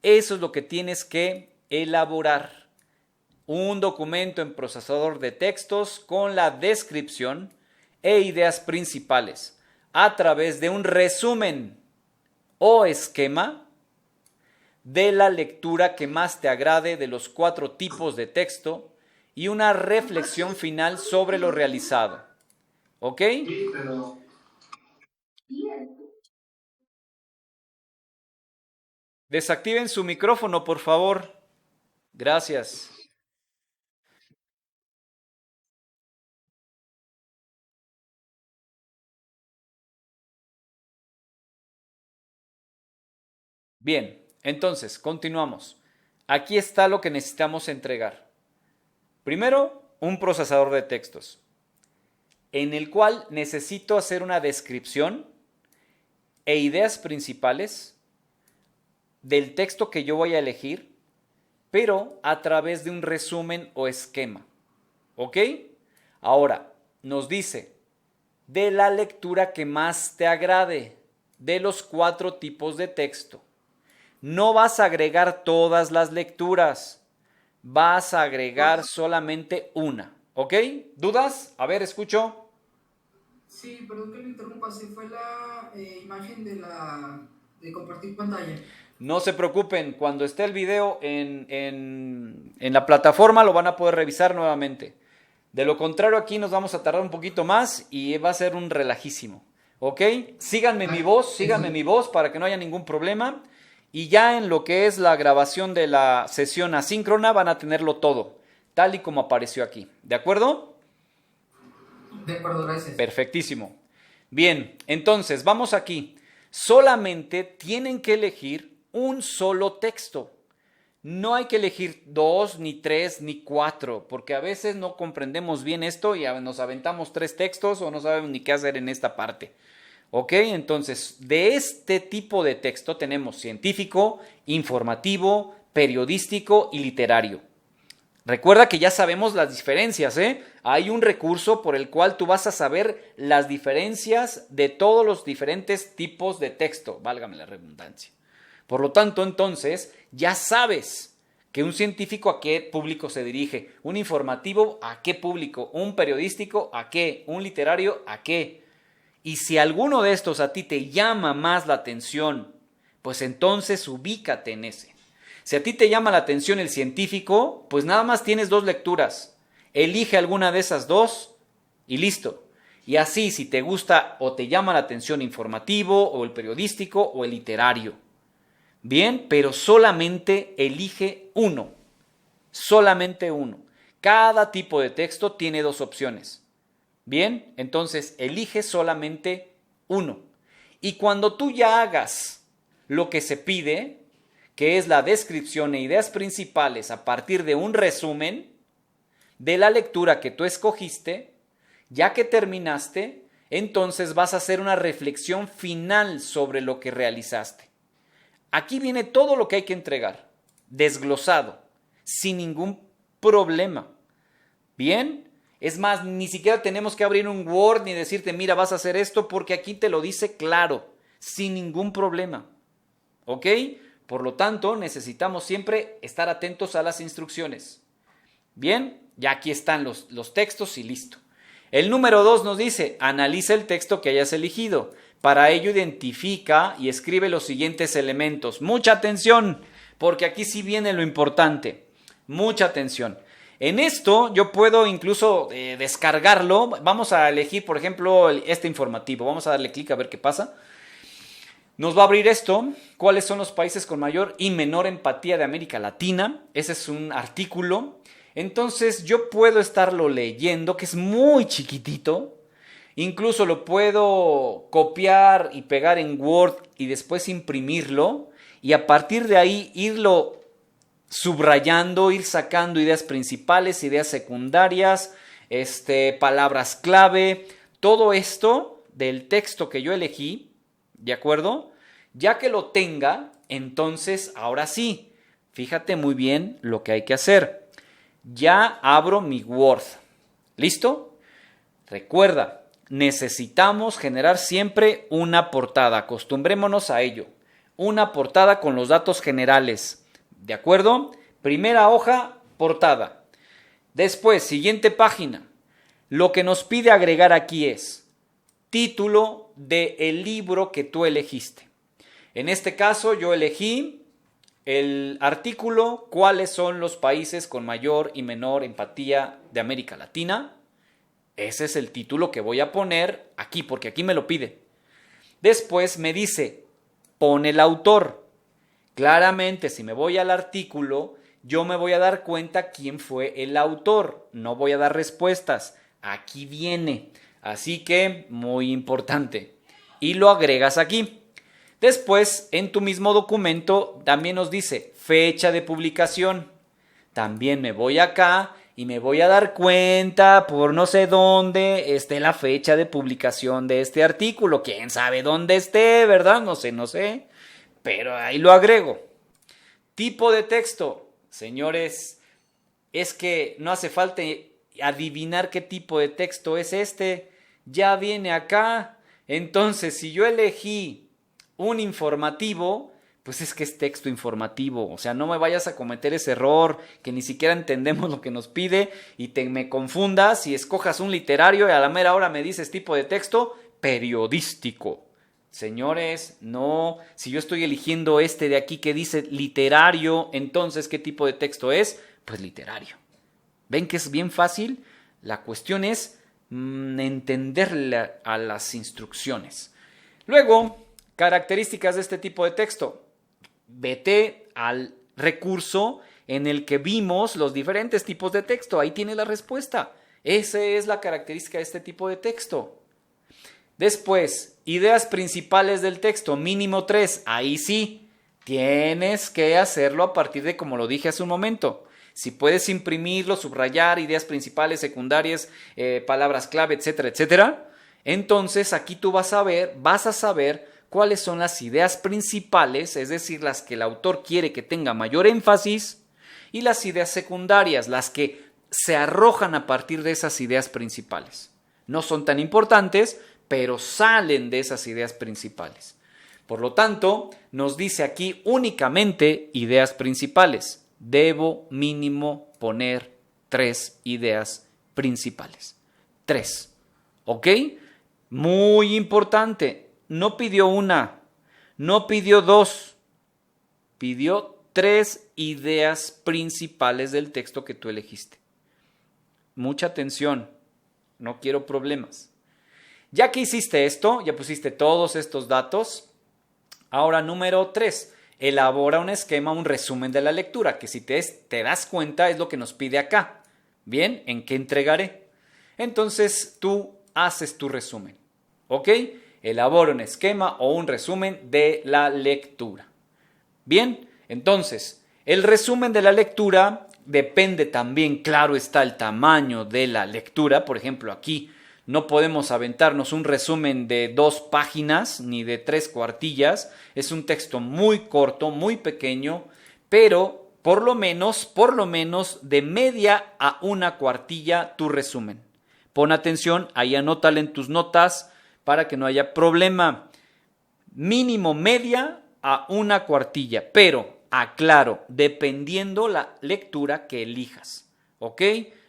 Eso es lo que tienes que elaborar. Un documento en procesador de textos con la descripción e ideas principales a través de un resumen o esquema de la lectura que más te agrade de los 4 tipos de texto y una reflexión final sobre lo realizado. ¿Ok? Desactiven su micrófono, por favor. Gracias. Bien, entonces, continuamos. Aquí está lo que necesitamos entregar. Primero, un procesador de textos, en el cual necesito hacer una descripción e ideas principales del texto que yo voy a elegir, pero a través de un resumen o esquema. ¿Ok? Ahora, nos dice, de la lectura que más te agrade, de los 4 tipos de texto. No vas a agregar todas las lecturas, vas a agregar solamente una, ¿ok? ¿Dudas? A ver, escucho. Sí, perdón que lo interrumpa, se fue la imagen de compartir pantalla. No se preocupen, cuando esté el video en la plataforma lo van a poder revisar nuevamente. De lo contrario, aquí nos vamos a tardar un poquito más y va a ser un relajísimo, ¿ok? Síganme mi voz para que no haya ningún problema. Y ya en lo que es la grabación de la sesión asíncrona van a tenerlo todo, tal y como apareció aquí. ¿De acuerdo? De acuerdo, gracias. Perfectísimo. Bien, entonces vamos aquí. Solamente tienen que elegir un solo texto. No hay que elegir 2, ni 3, ni 4, porque a veces no comprendemos bien esto y nos aventamos 3 textos o no sabemos ni qué hacer en esta parte. ¿Ok? Entonces, de este tipo de texto tenemos científico, informativo, periodístico y literario. Recuerda que ya sabemos las diferencias, ¿eh? Hay un recurso por el cual tú vas a saber las diferencias de todos los diferentes tipos de texto, válgame la redundancia. Por lo tanto, entonces, ya sabes que un científico a qué público se dirige, un informativo a qué público, un periodístico a qué, un literario a qué. Y si alguno de estos a ti te llama más la atención, pues entonces ubícate en ese. Si a ti te llama la atención el científico, pues nada más tienes 2 lecturas. Elige alguna de esas 2 y listo. Y así, si te gusta o te llama la atención informativo o el periodístico o el literario. Bien, pero solamente elige uno. Solamente uno. Cada tipo de texto tiene 2 opciones. Bien, entonces elige solamente uno. Y cuando tú ya hagas lo que se pide, que es la descripción e ideas principales a partir de un resumen de la lectura que tú escogiste, ya que terminaste, entonces vas a hacer una reflexión final sobre lo que realizaste. Aquí viene todo lo que hay que entregar, desglosado, sin ningún problema. ¿Bien? Es más, ni siquiera tenemos que abrir un Word ni decirte, mira, vas a hacer esto, porque aquí te lo dice claro, sin ningún problema. ¿Ok? Por lo tanto, necesitamos siempre estar atentos a las instrucciones. Bien, ya aquí están los textos y listo. El número 2 nos dice, analiza el texto que hayas elegido. Para ello identifica y escribe los siguientes elementos. Mucha atención, porque aquí sí viene lo importante. Mucha atención. En esto yo puedo incluso descargarlo. Vamos a elegir, por ejemplo, este informativo. Vamos a darle clic a ver qué pasa. Nos va a abrir esto. ¿Cuáles son los países con mayor y menor empatía de América Latina? Ese es un artículo. Entonces yo puedo estarlo leyendo, que es muy chiquitito. Incluso lo puedo copiar y pegar en Word y después imprimirlo. Y a partir de ahí irlo subrayando, ir sacando ideas principales, ideas secundarias, palabras clave. Todo esto del texto que yo elegí, ¿de acuerdo? Ya que lo tenga, entonces ahora sí, fíjate muy bien lo que hay que hacer. Ya abro mi Word. ¿Listo? Recuerda, necesitamos generar siempre una portada. Acostumbrémonos a ello. Una portada con los datos generales. ¿De acuerdo? Primera hoja, portada. Después, siguiente página. Lo que nos pide agregar aquí es título del libro que tú elegiste. En este caso, yo elegí el artículo, ¿cuáles son los países con mayor y menor empatía de América Latina? Ese es el título que voy a poner aquí, porque aquí me lo pide. Después me dice, pon el autor. Claramente, si me voy al artículo, yo me voy a dar cuenta quién fue el autor. No voy a dar respuestas. Aquí viene. Así que, muy importante. Y lo agregas aquí. Después, en tu mismo documento, también nos dice fecha de publicación. También me voy acá y me voy a dar cuenta por no sé dónde esté la fecha de publicación de este artículo. ¿Quién sabe dónde esté, verdad? No sé. Pero ahí lo agrego. Tipo de texto. Señores, es que no hace falta adivinar qué tipo de texto es este. Ya viene acá. Entonces, si yo elegí un informativo, pues es que es texto informativo. O sea, no me vayas a cometer ese error, que ni siquiera entendemos lo que nos pide y me confundas y escojas un literario y a la mera hora me dices tipo de texto periodístico. Señores, no, si yo estoy eligiendo de aquí que dice literario, entonces, ¿qué tipo de texto es? Pues literario. ¿Ven que es bien fácil? La cuestión es entenderle a las instrucciones. Luego, características de este tipo de texto. Vete al recurso en el que vimos los diferentes tipos de texto. Ahí tiene la respuesta. Esa es la característica de este tipo de texto. Después, ideas principales del texto, mínimo 3. Ahí sí, tienes que hacerlo a partir de como lo dije hace un momento. Si puedes imprimirlo, subrayar ideas principales, secundarias, palabras clave, etcétera, etcétera, entonces aquí tú vas a saber cuáles son las ideas principales, es decir, las que el autor quiere que tenga mayor énfasis, y las ideas secundarias, las que se arrojan a partir de esas ideas principales. No son tan importantes, pero salen de esas ideas principales. Por lo tanto, nos dice aquí únicamente ideas principales. Debo mínimo poner 3 ideas principales. 3. ¿Ok? Muy importante. No pidió una, no pidió 2, pidió 3 ideas principales del texto que tú elegiste. Mucha atención, no quiero problemas. Ya que hiciste esto, ya pusiste todos estos datos, ahora número 3, elabora un esquema, un resumen de la lectura, que si te das cuenta es lo que nos pide acá. Bien, ¿en qué entregaré? Entonces tú haces tu resumen, ¿ok? Elabora un esquema o un resumen de la lectura. Bien, entonces, el resumen de la lectura depende también, claro está, el tamaño de la lectura. Por ejemplo, aquí No podemos aventarnos un resumen de 2 páginas ni de 3 cuartillas. Es un texto muy corto, muy pequeño, pero por lo menos de media a 1 cuartilla tu resumen. Pon atención, ahí anótale en tus notas para que no haya problema. Mínimo media a 1 cuartilla, pero aclaro, dependiendo la lectura que elijas. ¿Ok?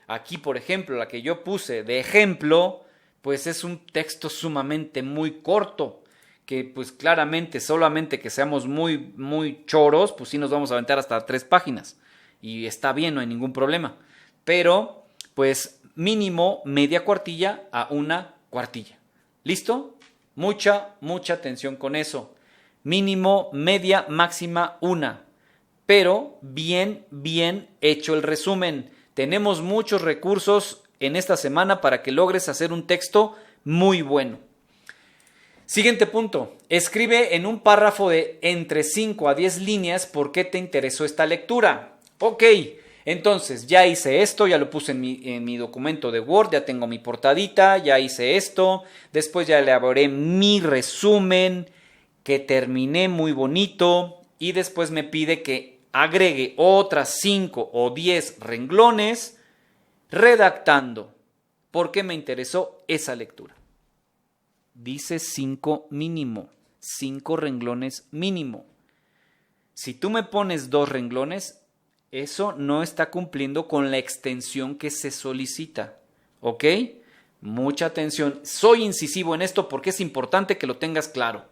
Aquí, por ejemplo, la que yo puse de ejemplo, pues es un texto sumamente muy corto, que pues claramente, solamente que seamos muy choros, pues sí nos vamos a aventar hasta 3 páginas. Y está bien, no hay ningún problema. Pero, pues mínimo media cuartilla a 1 cuartilla. ¿Listo? Mucha atención con eso. Mínimo media, máxima 1. Pero bien hecho el resumen. Tenemos muchos recursos en esta semana para que logres hacer un texto muy bueno. Siguiente punto. Escribe en un párrafo de entre 5 a 10 líneas por qué te interesó esta lectura. Ok, entonces ya hice esto, ya lo puse en mi documento de Word, ya tengo mi portadita, ya hice esto. Después ya elaboré mi resumen, que terminé muy bonito. Y después me pide que agregue otras 5 o 10 renglones redactando por qué me interesó esa lectura. Dice 5 mínimo, 5 renglones mínimo. Si tú me pones 2 renglones, eso no está cumpliendo con la extensión que se solicita. ¿Ok? Mucha atención. Soy incisivo en esto porque es importante que lo tengas claro.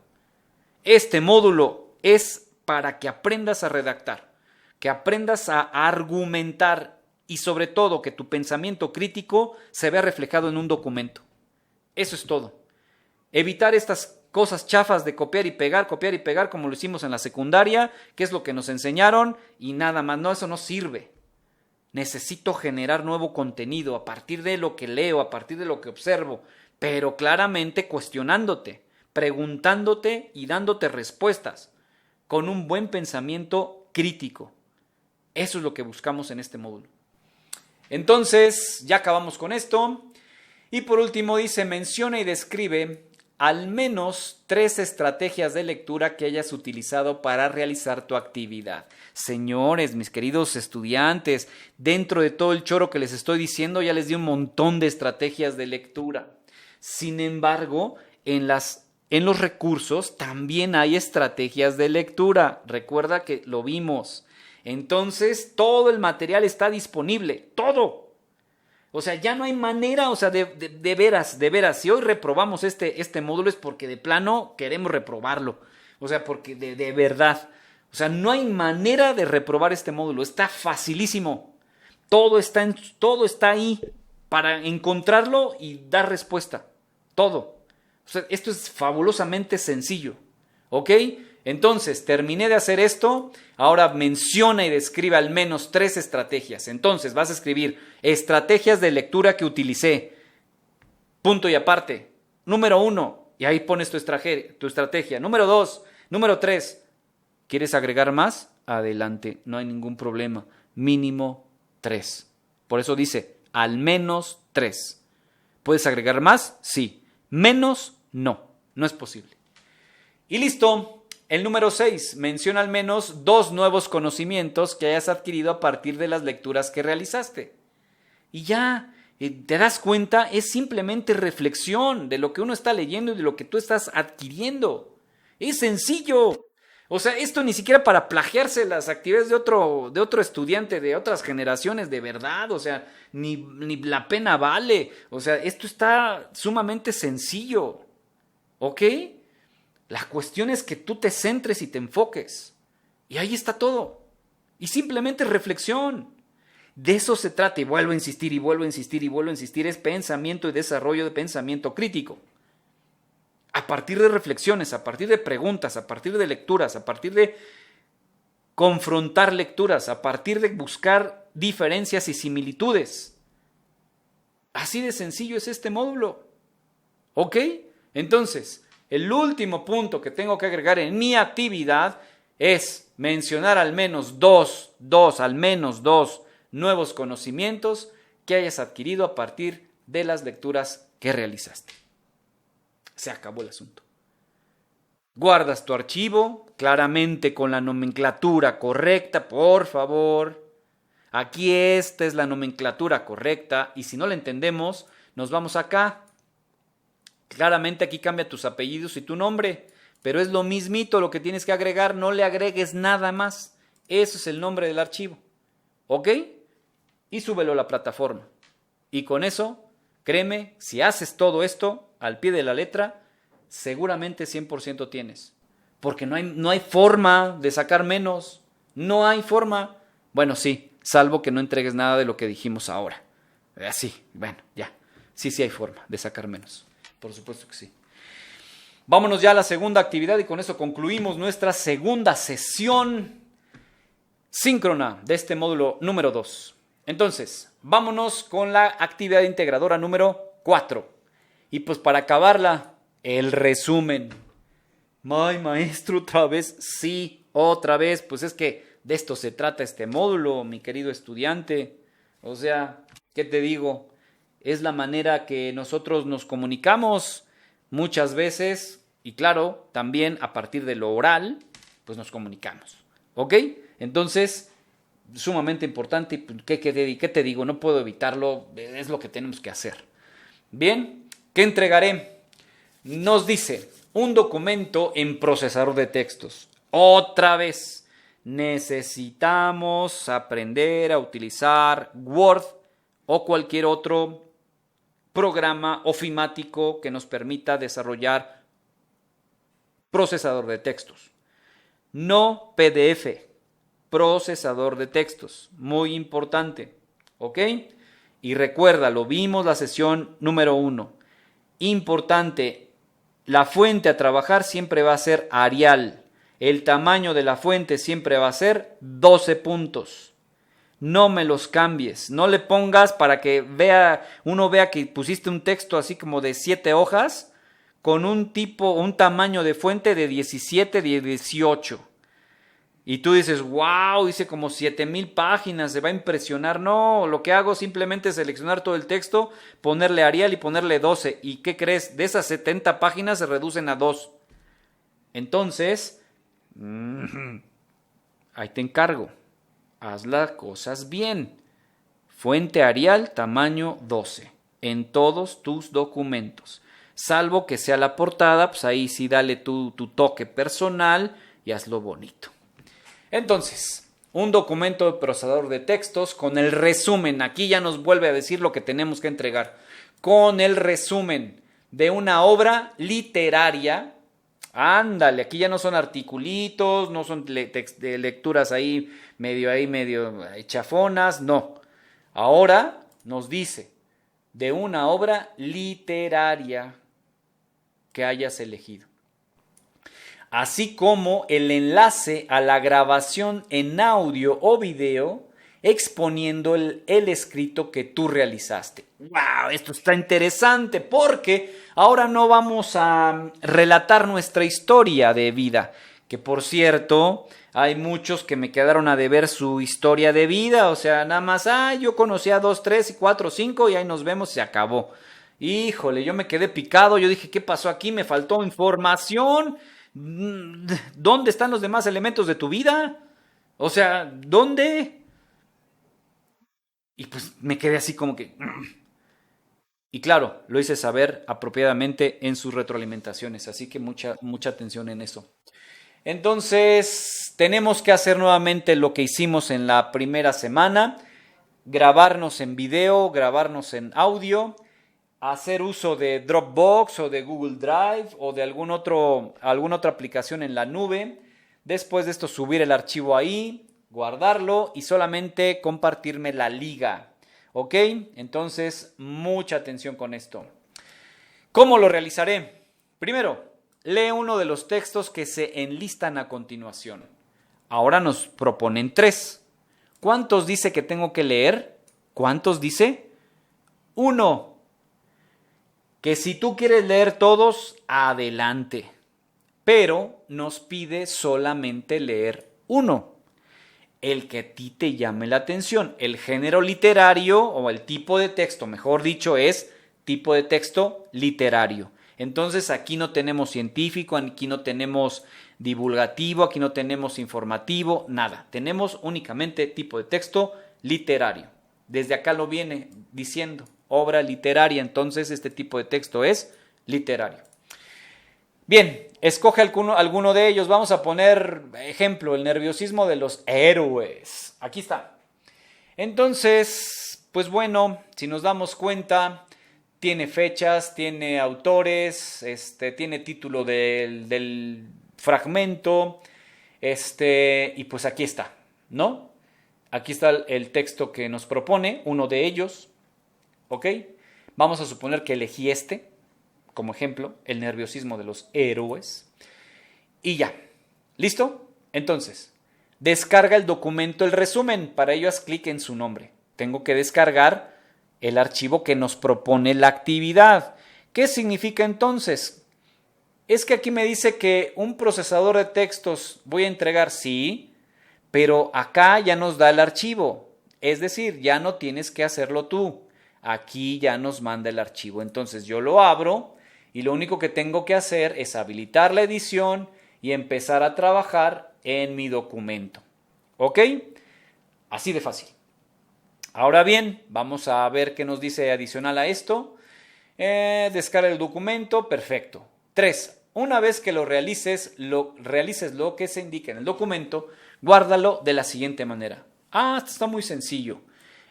Este módulo es para que aprendas a redactar, que aprendas a argumentar y sobre todo que tu pensamiento crítico se vea reflejado en un documento. Eso es todo. Evitar estas cosas chafas de copiar y pegar como lo hicimos en la secundaria, que es lo que nos enseñaron y nada más. No, eso no sirve. Necesito generar nuevo contenido a partir de lo que leo, a partir de lo que observo, pero claramente cuestionándote, preguntándote y dándote respuestas con un buen pensamiento crítico. Eso es lo que buscamos en este módulo. Entonces, ya acabamos con esto. Y por último dice, menciona y describe al menos 3 estrategias de lectura que hayas utilizado para realizar tu actividad. Señores, mis queridos estudiantes, dentro de todo el choro que les estoy diciendo, ya les di un montón de estrategias de lectura. Sin embargo, en los recursos también hay estrategias de lectura. Recuerda que lo vimos. Entonces, todo el material está disponible. Todo. O sea, ya no hay manera, o sea, de veras, si hoy reprobamos este módulo es porque de plano queremos reprobarlo. O sea, porque de verdad. O sea, no hay manera de reprobar este módulo. Está facilísimo. Todo está ahí para encontrarlo y dar respuesta. Todo. O sea, esto es fabulosamente sencillo. ¿Ok? Entonces, terminé de hacer esto. Ahora menciona y describe al menos 3 estrategias. Entonces, vas a escribir estrategias de lectura que utilicé. Punto y aparte. Número 1. Y ahí pones tu estrategia. Número 2. Número 3. ¿Quieres agregar más? Adelante. No hay ningún problema. Mínimo 3. Por eso dice, al menos 3. ¿Puedes agregar más? Sí. Menos, no. No es posible. Y listo. El número 6, menciona al menos 2 nuevos conocimientos que hayas adquirido a partir de las lecturas que realizaste. Y ya, te das cuenta, es simplemente reflexión de lo que uno está leyendo y de lo que tú estás adquiriendo. Es sencillo. O sea, esto ni siquiera para plagiarse las actividades de otro estudiante de otras generaciones, de verdad. O sea, ni la pena vale. O sea, esto está sumamente sencillo. ¿Ok? La cuestión es que tú te centres y te enfoques. Y ahí está todo. Y simplemente reflexión. De eso se trata. Y vuelvo a insistir, es pensamiento y desarrollo de pensamiento crítico. A partir de reflexiones, a partir de preguntas, a partir de lecturas, a partir de confrontar lecturas, a partir de buscar diferencias y similitudes. Así de sencillo es este módulo. ¿Ok? Entonces, el último punto que tengo que agregar en mi actividad es mencionar al menos dos nuevos conocimientos que hayas adquirido a partir de las lecturas ¿Qué realizaste? Se acabó el asunto. Guardas tu archivo, claramente con la nomenclatura correcta, por favor. Aquí esta es la nomenclatura correcta y si no la entendemos, nos vamos acá. Claramente aquí cambia tus apellidos y tu nombre, pero es lo mismito lo que tienes que agregar, no le agregues nada más. Eso es el nombre del archivo. ¿Ok? Y súbelo a la plataforma. Y con eso, créeme, si haces todo esto al pie de la letra, seguramente 100% tienes. Porque no hay forma de sacar menos. No hay forma. Bueno, sí, salvo que no entregues nada de lo que dijimos ahora. Así, bueno, ya. Sí hay forma de sacar menos. Por supuesto que sí. Vámonos ya a la segunda actividad y con eso concluimos nuestra segunda sesión síncrona de este módulo número 2. Entonces, vámonos con la actividad integradora número 4. Y pues para acabarla, el resumen. Ay, maestro, otra vez. Sí, otra vez. Pues es que de esto se trata este módulo, mi querido estudiante. O sea, ¿qué te digo? Es la manera que nosotros nos comunicamos muchas veces y claro, también a partir de lo oral, pues nos comunicamos. ¿Ok? Entonces, sumamente importante. ¿Qué te digo? No puedo evitarlo. Es lo que tenemos que hacer. Bien, ¿qué entregaré? Nos dice un documento en procesador de textos. Otra vez, necesitamos aprender a utilizar Word o cualquier otro programa ofimático que nos permita desarrollar procesador de textos. No PDF, procesador de textos. Muy importante. ¿Ok? Y recuerda, lo vimos la sesión número 1. Importante, la fuente a trabajar siempre va a ser Arial. El tamaño de la fuente siempre va a ser 12 puntos. No me los cambies, no le pongas para que uno vea que pusiste un texto así como de 7 hojas con un tamaño de fuente de 17, de 18. Y tú dices, wow, dice como 7,000 páginas, se va a impresionar. No, lo que hago simplemente es seleccionar todo el texto, ponerle Arial y ponerle 12. ¿Y qué crees? De esas 70 páginas se reducen a 2. Entonces, ahí te encargo. Haz las cosas bien. Fuente Arial, tamaño 12. En todos tus documentos. Salvo que sea la portada, pues ahí sí dale tu toque personal y hazlo bonito. Entonces, un documento de procesador de textos con el resumen. Aquí ya nos vuelve a decir lo que tenemos que entregar. Con el resumen de una obra literaria. Ándale, aquí ya no son articulitos, no son lecturas ahí medio chafonas, no. Ahora nos dice de una obra literaria que hayas elegido. Así como el enlace a la grabación en audio o video exponiendo el escrito que tú realizaste. ¡Wow! Esto está interesante porque ahora no vamos a relatar nuestra historia de vida, que por cierto, hay muchos que me quedaron a deber su historia de vida, o sea, nada más, yo conocí a 2, 3, 4, 5 y ahí nos vemos, se acabó. Híjole, yo me quedé picado, yo dije, ¿qué pasó aquí? Me faltó información. ¿Dónde están los demás elementos de tu vida? O sea, ¿dónde? Y pues me quedé así como que... Y claro, lo hice saber apropiadamente en sus retroalimentaciones, así que mucha atención en eso. Entonces, tenemos que hacer nuevamente lo que hicimos en la primera semana, grabarnos en video, grabarnos en audio, hacer uso de Dropbox o de Google Drive o de alguna otra aplicación en la nube. Después de esto, subir el archivo ahí, guardarlo y solamente compartirme la liga. ¿Ok? Entonces, mucha atención con esto. ¿Cómo lo realizaré? Primero, lee uno de los textos que se enlistan a continuación. Ahora nos proponen 3. ¿Cuántos dice que tengo que leer? ¿Cuántos dice? 1. Que si tú quieres leer todos, adelante. Pero nos pide solamente leer 1. El que a ti te llame la atención. El género literario o el tipo de texto, mejor dicho, es tipo de texto literario. Entonces aquí no tenemos científico, aquí no tenemos divulgativo, aquí no tenemos informativo, nada. Tenemos únicamente tipo de texto literario. Desde acá lo viene diciendo, obra literaria. Entonces este tipo de texto es literario. Bien, escoge alguno de ellos. Vamos a poner ejemplo, el nerviosismo de los héroes. Aquí está. Entonces, pues bueno, si nos damos cuenta, tiene fechas, tiene autores, tiene título del fragmento, y pues aquí está, ¿no? Aquí está el texto que nos propone, uno de ellos, ¿ok? Vamos a suponer que elegí como ejemplo, el nerviosismo de los héroes, y ya, ¿listo? Entonces, descarga el documento, el resumen, para ello haz clic en su nombre. Tengo que descargar el archivo que nos propone la actividad. ¿Qué significa entonces? Es que aquí me dice que un procesador de textos voy a entregar, sí, pero acá ya nos da el archivo. Es decir, ya no tienes que hacerlo tú. Aquí ya nos manda el archivo. Entonces yo lo abro y lo único que tengo que hacer es habilitar la edición y empezar a trabajar en mi documento. ¿Ok? Así de fácil. Ahora bien, vamos a ver qué nos dice adicional a esto. Descarga el documento, perfecto. 3. Una vez que realices lo que se indica en el documento, guárdalo de la siguiente manera. Esto está muy sencillo.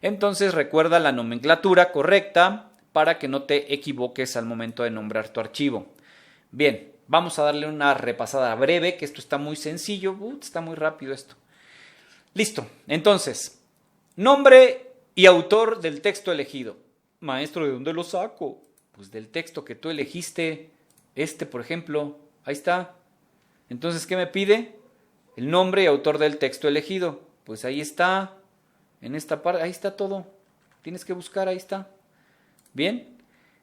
Entonces recuerda la nomenclatura correcta para que no te equivoques al momento de nombrar tu archivo. Bien, vamos a darle una repasada breve, que esto está muy sencillo. Está muy rápido esto. Listo, entonces, nombre y autor del texto elegido. Maestro, ¿de dónde lo saco? Pues del texto que tú elegiste. Por ejemplo, ahí está. Entonces, ¿qué me pide? El nombre y autor del texto elegido. Pues ahí está. En esta parte, ahí está todo. Tienes que buscar, ahí está. Bien.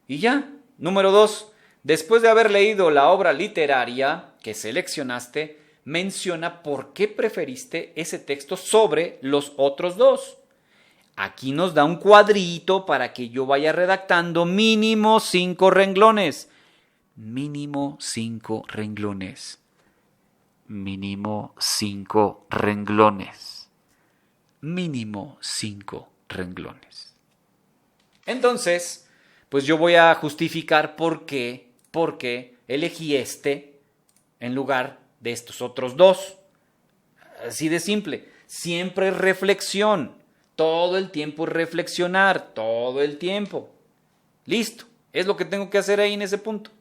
Y ya. Número 2. Después de haber leído la obra literaria que seleccionaste, menciona por qué preferiste ese texto sobre los otros dos. Aquí nos da un cuadrito para que yo vaya redactando mínimo 5 renglones. Mínimo 5 renglones. Mínimo 5 renglones. Mínimo 5 renglones. Entonces, pues yo voy a justificar por qué elegí en lugar de estos otros dos. Así de simple. Siempre reflexión. Todo el tiempo reflexionar. Todo el tiempo. Listo. Es lo que tengo que hacer ahí en ese punto.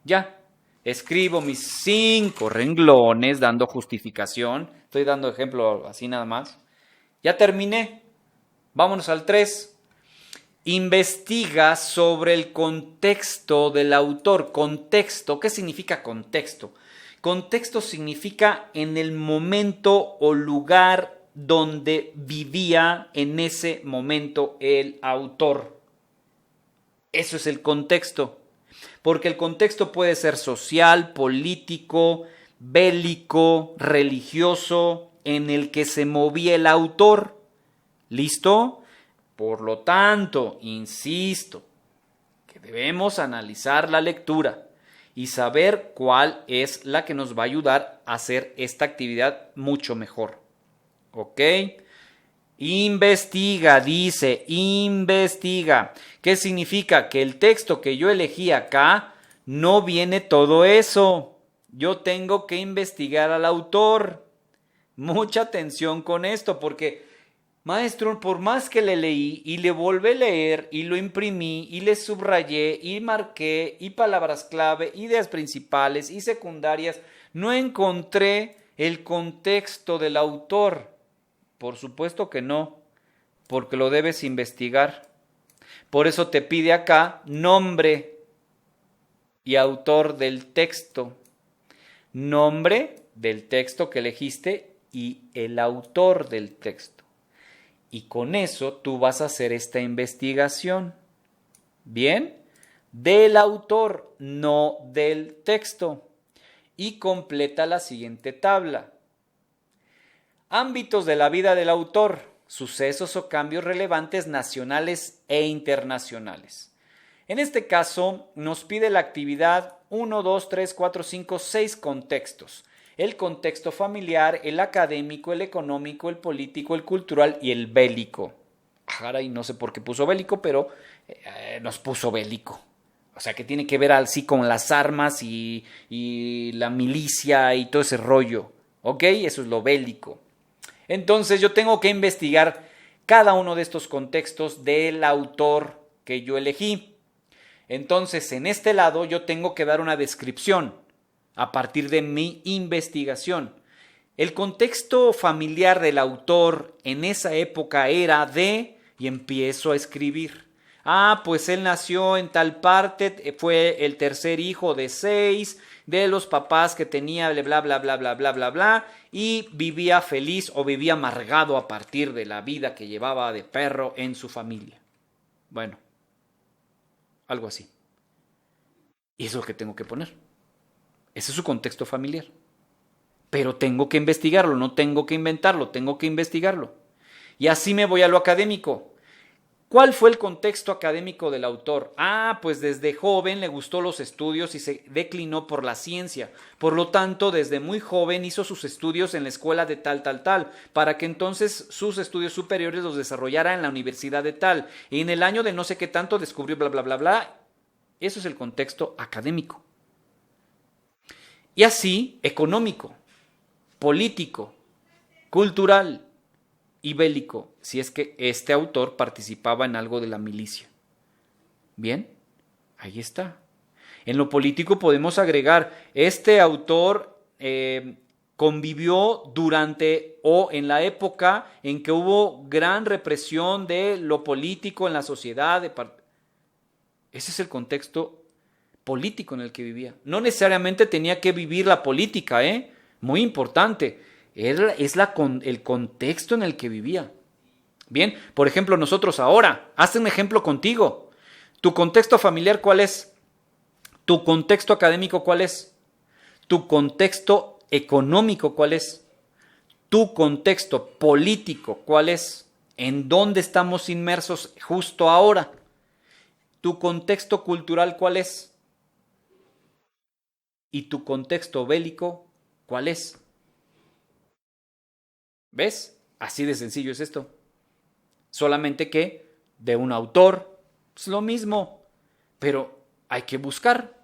Ya. Escribo mis 5 renglones dando justificación. Estoy dando ejemplo así nada más. Ya terminé. Vámonos al 3. Investiga sobre el contexto del autor. Contexto. ¿Qué significa contexto? Contexto significa en el momento o lugar donde vivía en ese momento el autor. Eso es el contexto. Porque el contexto puede ser social, político, bélico, religioso, en el que se movía el autor. ¿Listo? Por lo tanto, insisto, que debemos analizar la lectura y saber cuál es la que nos va a ayudar a hacer esta actividad mucho mejor. ¿Ok? Investiga, dice, investiga. ¿Qué significa? Que el texto que yo elegí acá no viene todo eso. Yo tengo que investigar al autor. Mucha atención con esto, porque, maestro, por más que le leí y le volví a leer y lo imprimí y le subrayé y marqué y palabras clave, ideas principales y secundarias, no encontré el contexto del autor. Por supuesto que no, porque lo debes investigar. Por eso te pide acá nombre y autor del texto. Nombre del texto que elegiste y el autor del texto. Y con eso tú vas a hacer esta investigación. ¿Bien? Del autor, no del texto. Y completa la siguiente tabla. Ámbitos de la vida del autor, sucesos o cambios relevantes nacionales e internacionales. En este caso nos pide la actividad 1, 2, 3, 4, 5, 6 contextos. El contexto familiar, el académico, el económico, el político, el cultural y el bélico. Caray, no sé por qué puso bélico, pero nos puso bélico. O sea, que tiene que ver así con las armas y la milicia y todo ese rollo. ¿Ok? Eso es lo bélico. Entonces yo tengo que investigar cada uno de estos contextos del autor que yo elegí. Entonces, en este lado yo tengo que dar una descripción a partir de mi investigación. El contexto familiar del autor en esa época era de, y empiezo a escribir. Pues él nació en tal parte, fue el tercer hijo de 6, de los papás que tenía bla, bla, bla, bla, bla, bla, bla, y vivía feliz o vivía amargado a partir de la vida que llevaba de perro en su familia. Bueno, algo así. Y eso es lo que tengo que poner. Ese es su contexto familiar. Pero tengo que investigarlo, no tengo que inventarlo, tengo que investigarlo. Y así me voy a lo académico. ¿Cuál fue el contexto académico del autor? Pues desde joven le gustó los estudios y se declinó por la ciencia. Por lo tanto, desde muy joven hizo sus estudios en la escuela de tal, para que entonces sus estudios superiores los desarrollara en la universidad de tal. Y en el año de no sé qué tanto descubrió bla, bla, bla, bla. Eso es el contexto académico. Y así, económico, político, cultural y bélico, si es que este autor participaba en algo de la milicia. Bien, ahí está. En lo político podemos agregar, este autor convivió durante o en la época en que hubo gran represión de lo político en la sociedad. Ese es el contexto político en el que vivía. No necesariamente tenía que vivir la política, muy importante. Es el contexto en el que vivía. Bien, por ejemplo, nosotros ahora, haz un ejemplo contigo. ¿Tu contexto familiar cuál es? ¿Tu contexto académico cuál es? ¿Tu contexto económico cuál es? ¿Tu contexto político cuál es? ¿En dónde estamos inmersos justo ahora? ¿Tu contexto cultural cuál es? ¿Y tu contexto bélico cuál es? ¿Ves? Así de sencillo es esto. Solamente que de un autor es lo mismo, pero hay que buscar.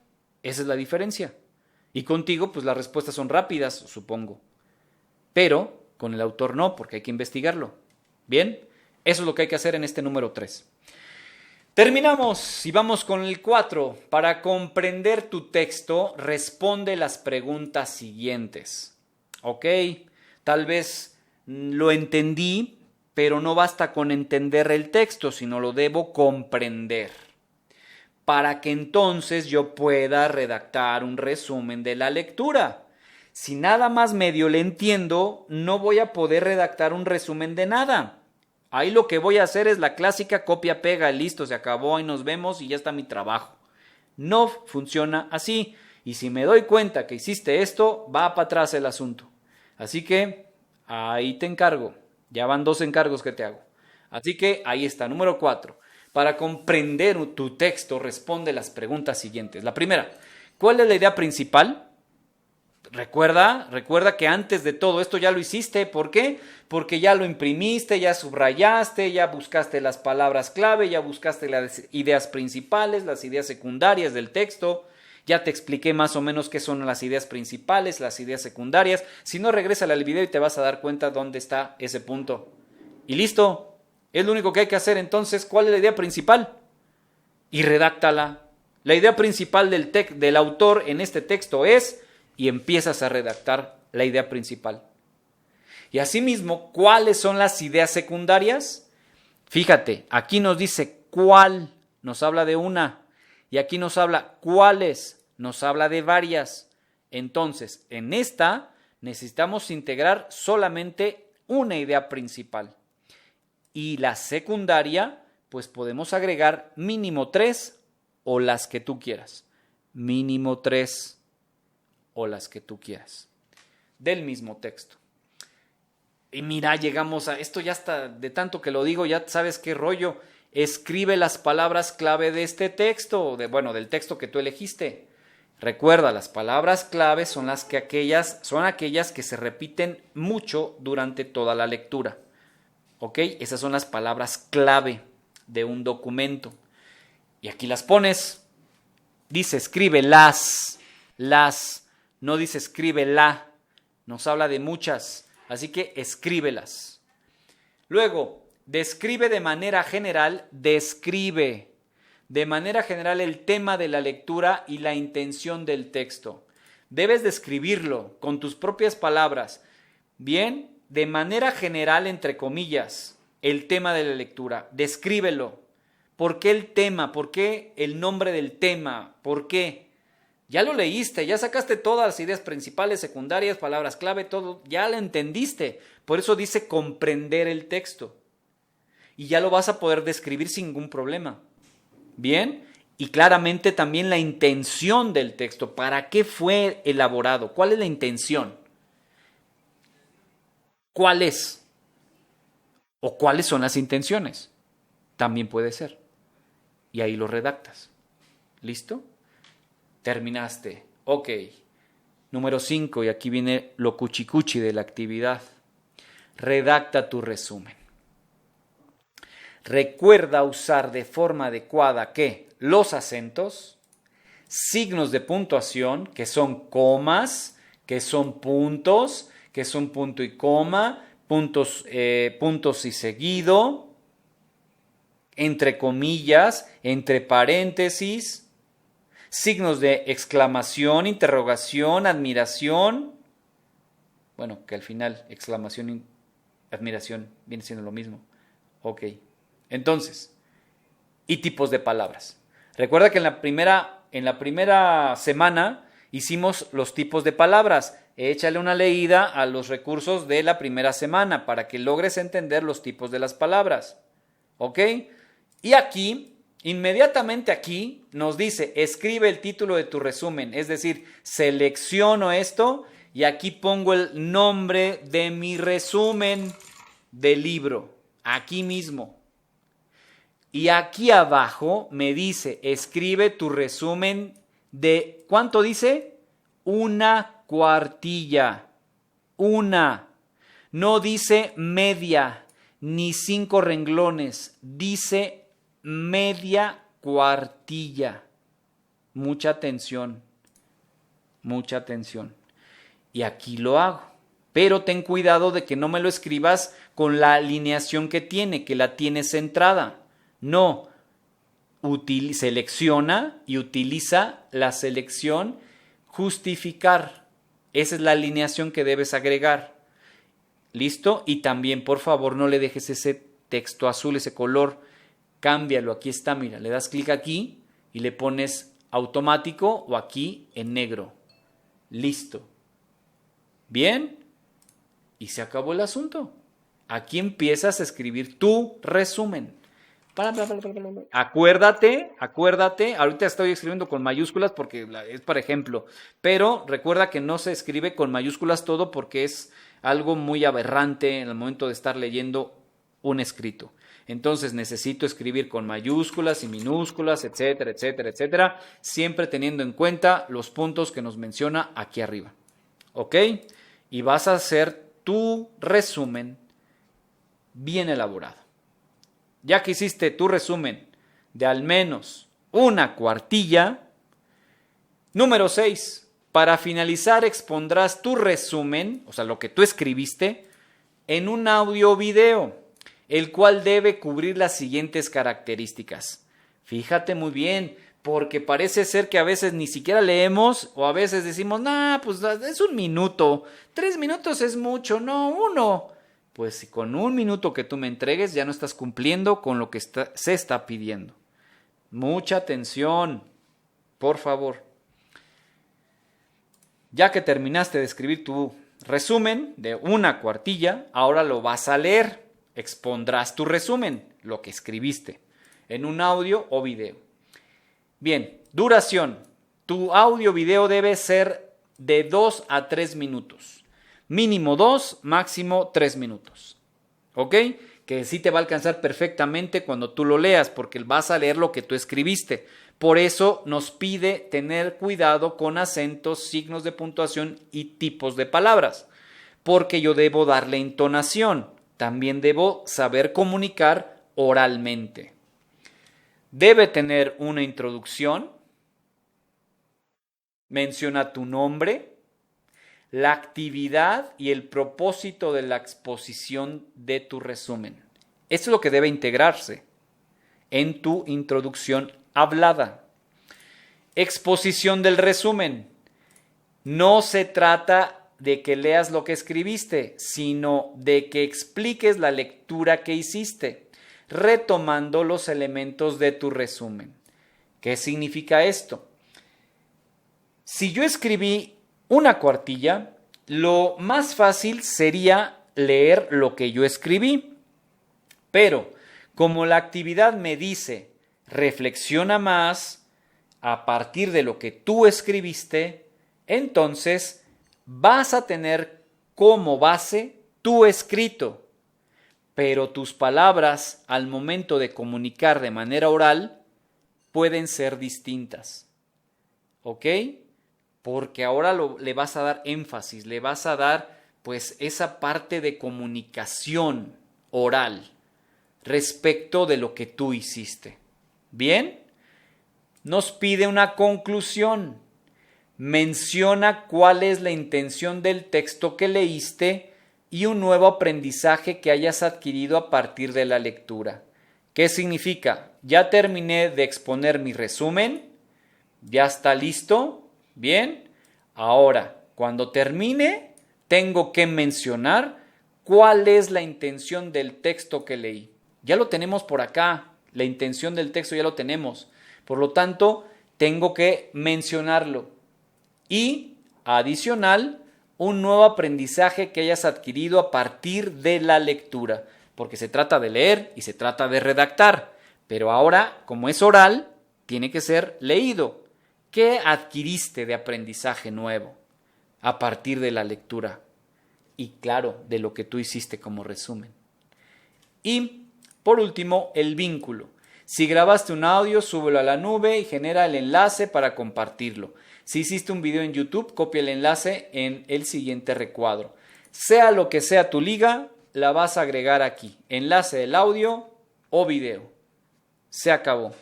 Esa es la diferencia. Y contigo, pues las respuestas son rápidas, supongo. Pero con el autor no, porque hay que investigarlo. Bien, eso es lo que hay que hacer en este número 3. Terminamos y vamos con el 4. Para comprender tu texto, responde las preguntas siguientes. Ok, tal vez lo entendí, pero no basta con entender el texto, sino lo debo comprender. Para que entonces yo pueda redactar un resumen de la lectura. Si nada más medio le entiendo, no voy a poder redactar un resumen de nada. Ahí lo que voy a hacer es la clásica copia, pega, listo, se acabó, ahí nos vemos y ya está mi trabajo. No funciona así. Y si me doy cuenta que hiciste esto, va para atrás el asunto. Así que ahí te encargo. Ya van 2 encargos que te hago. Así que ahí está, número 4. Para comprender tu texto, responde las preguntas siguientes. La primera, ¿cuál es la idea principal? Recuerda que antes de todo esto ya lo hiciste. ¿Por qué? Porque ya lo imprimiste, ya subrayaste, ya buscaste las palabras clave, ya buscaste las ideas principales, las ideas secundarias del texto. Ya te expliqué más o menos qué son las ideas principales, las ideas secundarias. Si no, regrésale al video y te vas a dar cuenta dónde está ese punto. Y listo. Es lo único que hay que hacer entonces. ¿Cuál es la idea principal? Y redáctala. La idea principal del autor en este texto es... Y empiezas a redactar la idea principal. Y asimismo, ¿cuáles son las ideas secundarias? Fíjate, aquí nos dice cuál, nos habla de una. Y aquí nos habla cuáles, nos habla de varias. Entonces, en esta necesitamos integrar solamente una idea principal. Y la secundaria, pues podemos agregar mínimo 3 o las que tú quieras. Mínimo 3 o las que tú quieras. Del mismo texto. Y mira, llegamos a esto, ya está, de tanto que lo digo, ya sabes qué rollo. escribe las palabras clave de este texto, del texto que tú elegiste. Recuerda, las palabras clave son aquellas que se repiten mucho durante toda la lectura. ¿Ok? Esas son las palabras clave de un documento. Y aquí las pones. Dice, escribe las, no dice escribe la. Nos habla de muchas, así que escríbelas. Luego, describe de manera general, describe de manera general el tema de la lectura y la intención del texto. Debes describirlo con tus propias palabras. Bien, de manera general, entre comillas, el tema de la lectura. Descríbelo. ¿Por qué el tema? ¿Por qué el nombre del tema? ¿Por qué? Ya lo leíste, ya sacaste todas las ideas principales, secundarias, palabras clave, todo, ya lo entendiste. Por eso dice comprender el texto. Y ya lo vas a poder describir sin ningún problema. Bien, y claramente también la intención del texto. ¿Para qué fue elaborado? ¿Cuál es la intención? ¿Cuál es? ¿O cuáles son las intenciones? También puede ser. Y ahí lo redactas. ¿Listo? Terminaste. Ok. Número 5, y aquí viene lo cuchicuchi de la actividad. Redacta tu resumen. Recuerda usar de forma adecuada ¿qué? Los acentos, signos de puntuación, que son comas, que son puntos, que son punto y coma, puntos y seguido, entre comillas, entre paréntesis, signos de exclamación, interrogación, admiración. Bueno, que al final exclamación y admiración viene siendo lo mismo. Ok. Entonces, y tipos de palabras. Recuerda que en la primera semana hicimos los tipos de palabras. Échale una leída a los recursos de la primera semana para que logres entender los tipos de las palabras. ¿Ok? Y aquí, inmediatamente aquí, nos dice, escribe el título de tu resumen. Es decir, selecciono esto y aquí pongo el nombre de mi resumen del libro. Aquí mismo. Y aquí abajo me dice, escribe tu resumen de, ¿cuánto dice? Una cuartilla. Una. No dice media, ni 5 renglones. Dice media cuartilla. Mucha atención. Mucha atención. Y aquí lo hago. Pero ten cuidado de que no me lo escribas con la alineación que tiene, que la tiene centrada. No, selecciona y utiliza la selección justificar. Esa es la alineación que debes agregar. ¿Listo? Y también, por favor, no le dejes ese texto azul, ese color. Cámbialo. Aquí está, mira. Le das clic aquí y le pones automático o aquí en negro. Listo. ¿Bien? Y se acabó el asunto. Aquí empiezas a escribir tu resumen. Acuérdate, ahorita estoy escribiendo con mayúsculas porque es para ejemplo, pero recuerda que no se escribe con mayúsculas todo porque es algo muy aberrante en el momento de estar leyendo un escrito. Entonces necesito escribir con mayúsculas y minúsculas, etcétera, etcétera, etcétera, siempre teniendo en cuenta los puntos que nos menciona aquí arriba. ¿Ok? Y vas a hacer tu resumen bien elaborado. Ya que hiciste tu resumen de al menos una cuartilla. Número 6. Para finalizar expondrás tu resumen, o sea, lo que tú escribiste, en un audio o video, el cual debe cubrir las siguientes características. Fíjate muy bien, porque parece ser que a veces ni siquiera leemos o a veces decimos, pues es 1 minuto, 3 minutos es mucho, no, 1. Pues si con 1 minuto que tú me entregues ya no estás cumpliendo con lo que se está pidiendo. Mucha atención, por favor. Ya que terminaste de escribir tu resumen de una cuartilla, ahora lo vas a leer. Expondrás tu resumen, lo que escribiste, en un audio o video. Bien, duración. Tu audio o video debe ser de 2 a 3 minutos. Mínimo 2, máximo 3 minutos. ¿Ok? que sí te va a alcanzar perfectamente cuando tú lo leas, porque vas a leer lo que tú escribiste. Por eso nos pide tener cuidado con acentos, signos de puntuación y tipos de palabras, porque yo debo darle entonación. También debo saber comunicar oralmente. Debe tener una introducción, menciona tu nombre, la actividad y el propósito de la exposición de tu resumen. Esto es lo que debe integrarse en tu introducción hablada. Exposición del resumen. No se trata de que leas lo que escribiste, sino de que expliques la lectura que hiciste, retomando los elementos de tu resumen. ¿Qué significa esto? Si yo escribí una cuartilla, lo más fácil sería leer lo que yo escribí. Pero como la actividad me dice, reflexiona más a partir de lo que tú escribiste, entonces vas a tener como base tu escrito, pero tus palabras al momento de comunicar de manera oral pueden ser distintas. ¿Ok? Porque ahora le vas a dar énfasis, le vas a dar pues esa parte de comunicación oral respecto de lo que tú hiciste. ¿Bien? Nos pide una conclusión. Menciona cuál es la intención del texto que leíste y un nuevo aprendizaje que hayas adquirido a partir de la lectura. ¿Qué significa? Ya terminé de exponer mi resumen, ya está listo. Bien, ahora, cuando termine, tengo que mencionar cuál es la intención del texto que leí. Ya lo tenemos por acá, la intención del texto ya lo tenemos. Por lo tanto, tengo que mencionarlo. Y, adicional, un nuevo aprendizaje que hayas adquirido a partir de la lectura. Porque se trata de leer y se trata de redactar. Pero ahora, como es oral, tiene que ser leído. ¿Qué adquiriste de aprendizaje nuevo a partir de la lectura? Y claro, de lo que tú hiciste como resumen. Y, por último, el vínculo. Si grabaste un audio, súbelo a la nube y genera el enlace para compartirlo. Si hiciste un video en YouTube, copia el enlace en el siguiente recuadro. Sea lo que sea tu liga, la vas a agregar aquí. Enlace del audio o video. Se acabó.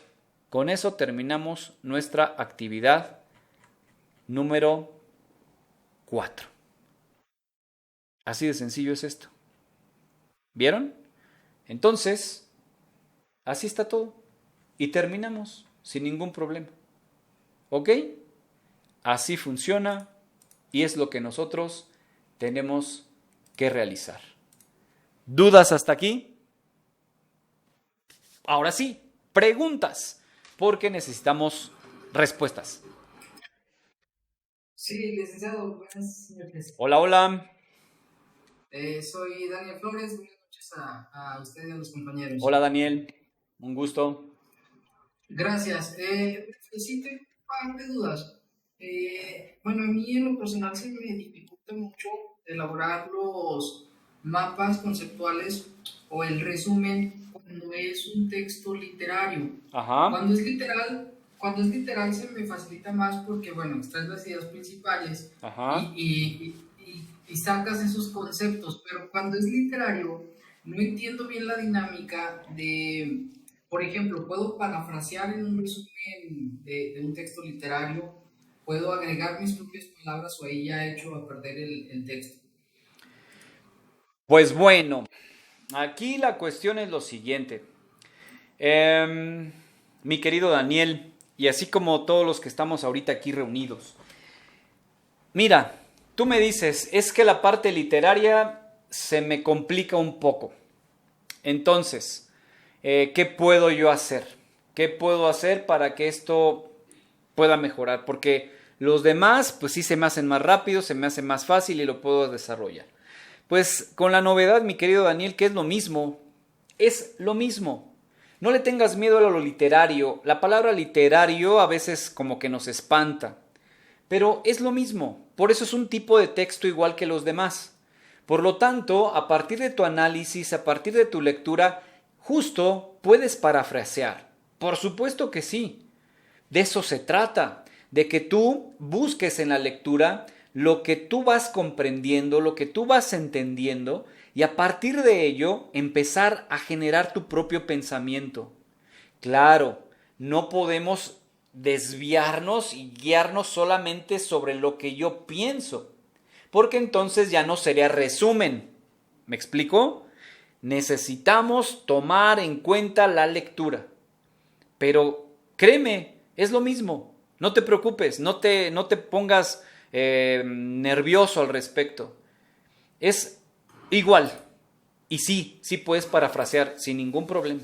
Con eso terminamos nuestra actividad número 4. Así de sencillo es esto. ¿Vieron? Entonces, así está todo. Y terminamos sin ningún problema. ¿Ok? Así funciona y es lo que nosotros tenemos que realizar. ¿Dudas hasta aquí? Ahora sí, preguntas, porque necesitamos respuestas. Sí, licenciado, buenas noches. Hola, hola. Soy Daniel Flores, buenas noches a usted y a los compañeros. Hola, Daniel. Un gusto. Gracias. Sí, tengo un par de dudas. Bueno, a mí en lo personal se me dificulta mucho elaborar los mapas conceptuales o el resumen cuando es un texto literario. Ajá. Cuando es literal se me facilita más porque, bueno, extraes las ideas principales Ajá. y sacas esos conceptos, pero cuando es literario no entiendo bien la dinámica de, por ejemplo, puedo parafrasear en un resumen de un texto literario, puedo agregar mis propias palabras o ahí ya he hecho a perder el texto. Pues bueno, aquí la cuestión es lo siguiente. Mi querido Daniel, y así como todos los que estamos ahorita aquí reunidos. Mira, tú me dices, es que la parte literaria se me complica un poco. Entonces, ¿qué puedo yo hacer? ¿Qué puedo hacer para que esto pueda mejorar? Porque los demás, pues sí se me hacen más rápido, se me hace más fácil y lo puedo desarrollar. Pues con la novedad, mi querido Daniel, que es lo mismo. Es lo mismo. No le tengas miedo a lo literario. La palabra literario a veces como que nos espanta. Pero es lo mismo. Por eso es un tipo de texto igual que los demás. Por lo tanto, a partir de tu análisis, a partir de tu lectura, justo puedes parafrasear. Por supuesto que sí. De eso se trata, de que tú busques en la lectura lo que tú vas comprendiendo, lo que tú vas entendiendo, y a partir de ello empezar a generar tu propio pensamiento. Claro, no podemos desviarnos y guiarnos solamente sobre lo que yo pienso, porque entonces ya no sería resumen. ¿Me explico? Necesitamos tomar en cuenta la lectura. Pero créeme, es lo mismo. No te preocupes, no te pongas nervioso al respecto. Es igual. Y sí puedes parafrasear sin ningún problema.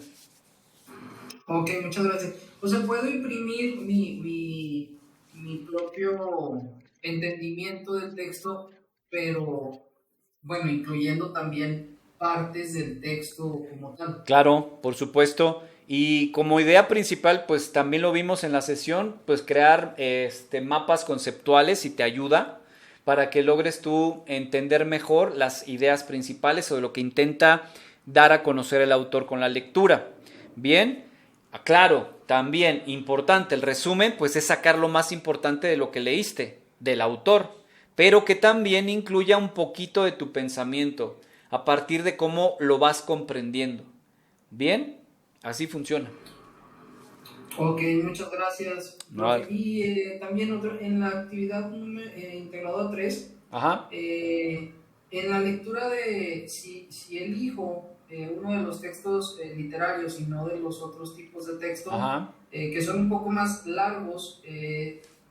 Ok, muchas gracias. O sea, puedo imprimir mi propio entendimiento del texto, pero bueno, incluyendo también partes del texto como tal. Claro, por supuesto. Y como idea principal, pues también lo vimos en la sesión, pues crear mapas conceptuales y te ayuda para que logres tú entender mejor las ideas principales o de lo que intenta dar a conocer el autor con la lectura. Bien, claro, también importante el resumen, pues es sacar lo más importante de lo que leíste, del autor, pero que también incluya un poquito de tu pensamiento a partir de cómo lo vas comprendiendo. Bien, así funciona. Ok, muchas gracias, No, profe. Y también en la actividad integrada 3, ajá, en la lectura de si elijo uno de los textos literarios y no de los otros tipos de texto, ajá, que son un poco más largos,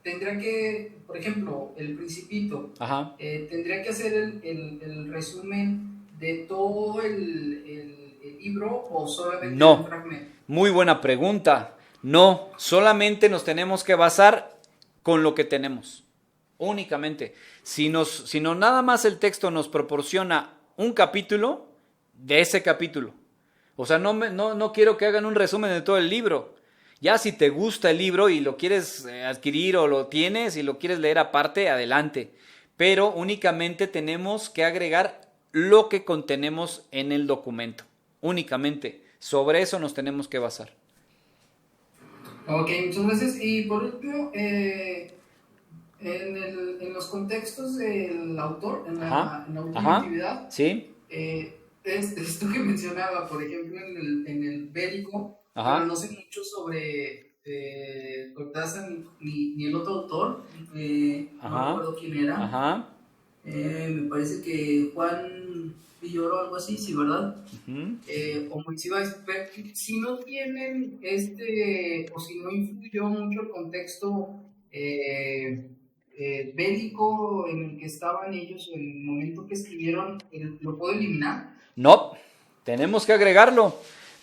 tendría que, por ejemplo, El Principito, ajá. tendría que hacer el resumen de todo el libro o solamente de un No, fragmento. muy buena pregunta. No, solamente nos tenemos que basar con lo que tenemos, únicamente. Si no nada más el texto nos proporciona un capítulo, de ese capítulo. O sea, no quiero que hagan un resumen de todo el libro. Ya si te gusta el libro y lo quieres adquirir o lo tienes y lo quieres leer aparte, adelante. Pero únicamente tenemos que agregar lo que contenemos en el documento. Únicamente. Sobre eso nos tenemos que basar. Ok, muchas gracias. Y por último, en los contextos del autor, Ajá, en la última ajá, actividad, sí, esto que mencionaba, por ejemplo, en el bélico, bueno, ajá, no sé mucho sobre Cortázar ni el otro autor, no ajá, recuerdo quién era. ajá, Me parece que Juan Villoro, algo así, sí, ¿verdad? ujú. O Monsiváis, pero si no tienen o si no influyó mucho el contexto bélico en el que estaban ellos, en el momento que escribieron, ¿lo puedo eliminar? No, tenemos que agregarlo.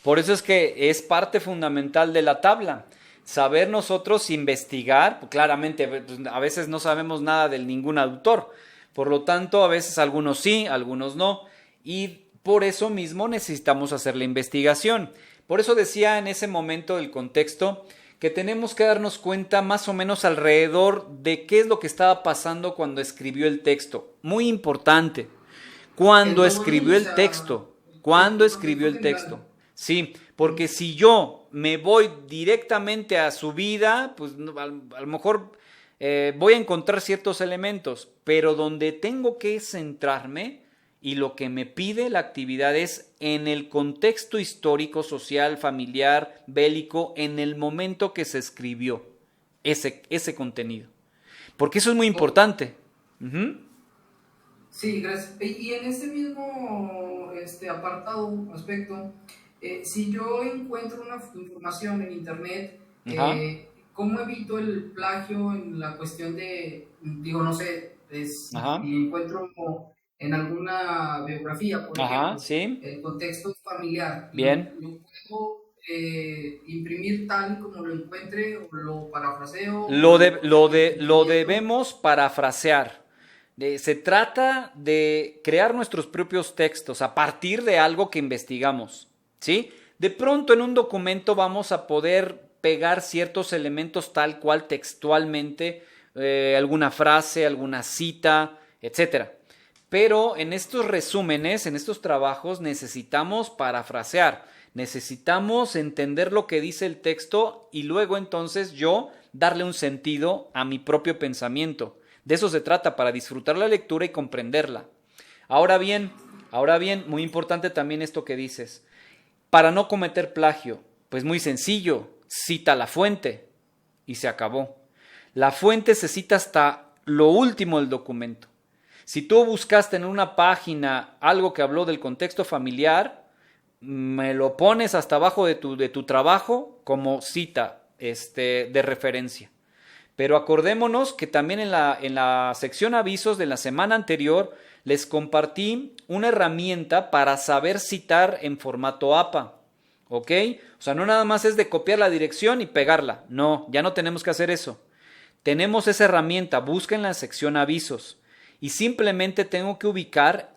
Por eso es que es parte fundamental de la tabla. Saber nosotros investigar, pues claramente pues, a veces no sabemos nada de ningún autor. Por lo tanto, a veces algunos sí, algunos no. Y por eso mismo necesitamos hacer la investigación. Por eso decía en ese momento del contexto que tenemos que darnos cuenta más o menos alrededor de qué es lo que estaba pasando cuando escribió el texto. Muy importante. En Cuando todo escribió ello, o el sea, texto. Cuando el escribió contexto el texto. general. Sí, porque si yo me voy directamente a su vida, pues a lo mejor voy a encontrar ciertos elementos, pero donde tengo que centrarme y lo que me pide la actividad es en el contexto histórico, social, familiar, bélico, en el momento que se escribió ese contenido. Porque eso es muy Oh, importante. Ujú. sí, gracias. Y en este mismo apartado, aspecto, si yo encuentro una información en internet, Ajá, ¿cómo evito el plagio en la cuestión de, digo, no sé, ajá, si encuentro en alguna biografía, por ajá, ejemplo, sí, el contexto familiar, bien. lo puedo imprimir tal y como lo encuentre o lo parafraseo o Lo, le de, doy lo, algún de, lo entendimiento? debemos parafrasear. Se trata de crear nuestros propios textos a partir de algo que investigamos, ¿sí? De pronto en un documento vamos a poder pegar ciertos elementos tal cual textualmente, alguna frase, alguna cita, etcétera. pero en estos resúmenes, en estos trabajos, necesitamos parafrasear, necesitamos entender lo que dice el texto y luego entonces yo darle un sentido a mi propio pensamiento. De eso se trata, para disfrutar la lectura y comprenderla. Ahora bien, muy importante también esto que dices. Para no cometer plagio, pues muy sencillo, cita la fuente y se acabó. La fuente se cita hasta lo último del documento. Si tú buscaste en una página algo que habló del contexto familiar, me lo pones hasta abajo de tu trabajo como cita de referencia. Pero acordémonos que también en la sección avisos de la semana anterior les compartí una herramienta para saber citar en formato APA. ¿Ok? O sea, no nada más es de copiar la dirección y pegarla. No, ya no tenemos que hacer eso. Tenemos esa herramienta, busca en la sección avisos y simplemente tengo que ubicar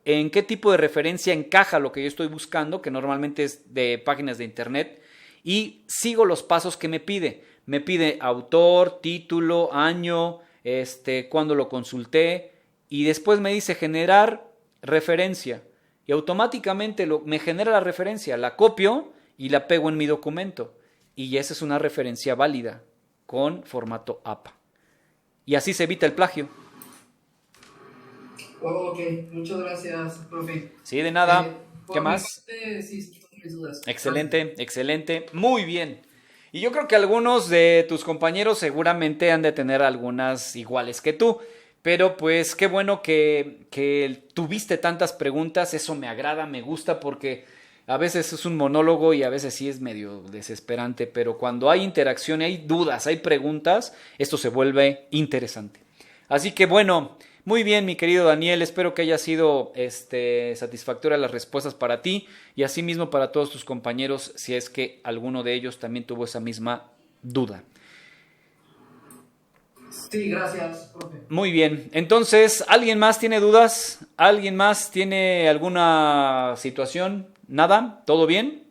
en qué tipo de referencia encaja lo que yo estoy buscando, que normalmente es de páginas de internet, y sigo los pasos que me pide. Me pide autor, título, año, cuándo lo consulté, y después me dice generar referencia. Y automáticamente me genera la referencia, la copio y la pego en mi documento. Y esa es una referencia válida con formato APA. Y así se evita el plagio. Ok, muchas gracias, profe. Sí, de nada. ¿Qué más? Sí, mis dudas. Excelente, excelente. Muy bien. Y yo creo que algunos de tus compañeros seguramente han de tener algunas iguales que tú. Pero pues qué bueno que tuviste tantas preguntas. Eso me agrada, me gusta, porque a veces es un monólogo y a veces sí es medio desesperante. Pero cuando hay interacción y hay dudas, hay preguntas, esto se vuelve interesante. Así que bueno, muy bien, mi querido Daniel, espero que haya sido satisfactoria las respuestas para ti y asimismo para todos tus compañeros, si es que alguno de ellos también tuvo esa misma duda. Sí, gracias, profe. Muy bien, entonces, ¿alguien más tiene dudas? ¿Alguien más tiene alguna situación? ¿Nada? ¿Todo bien?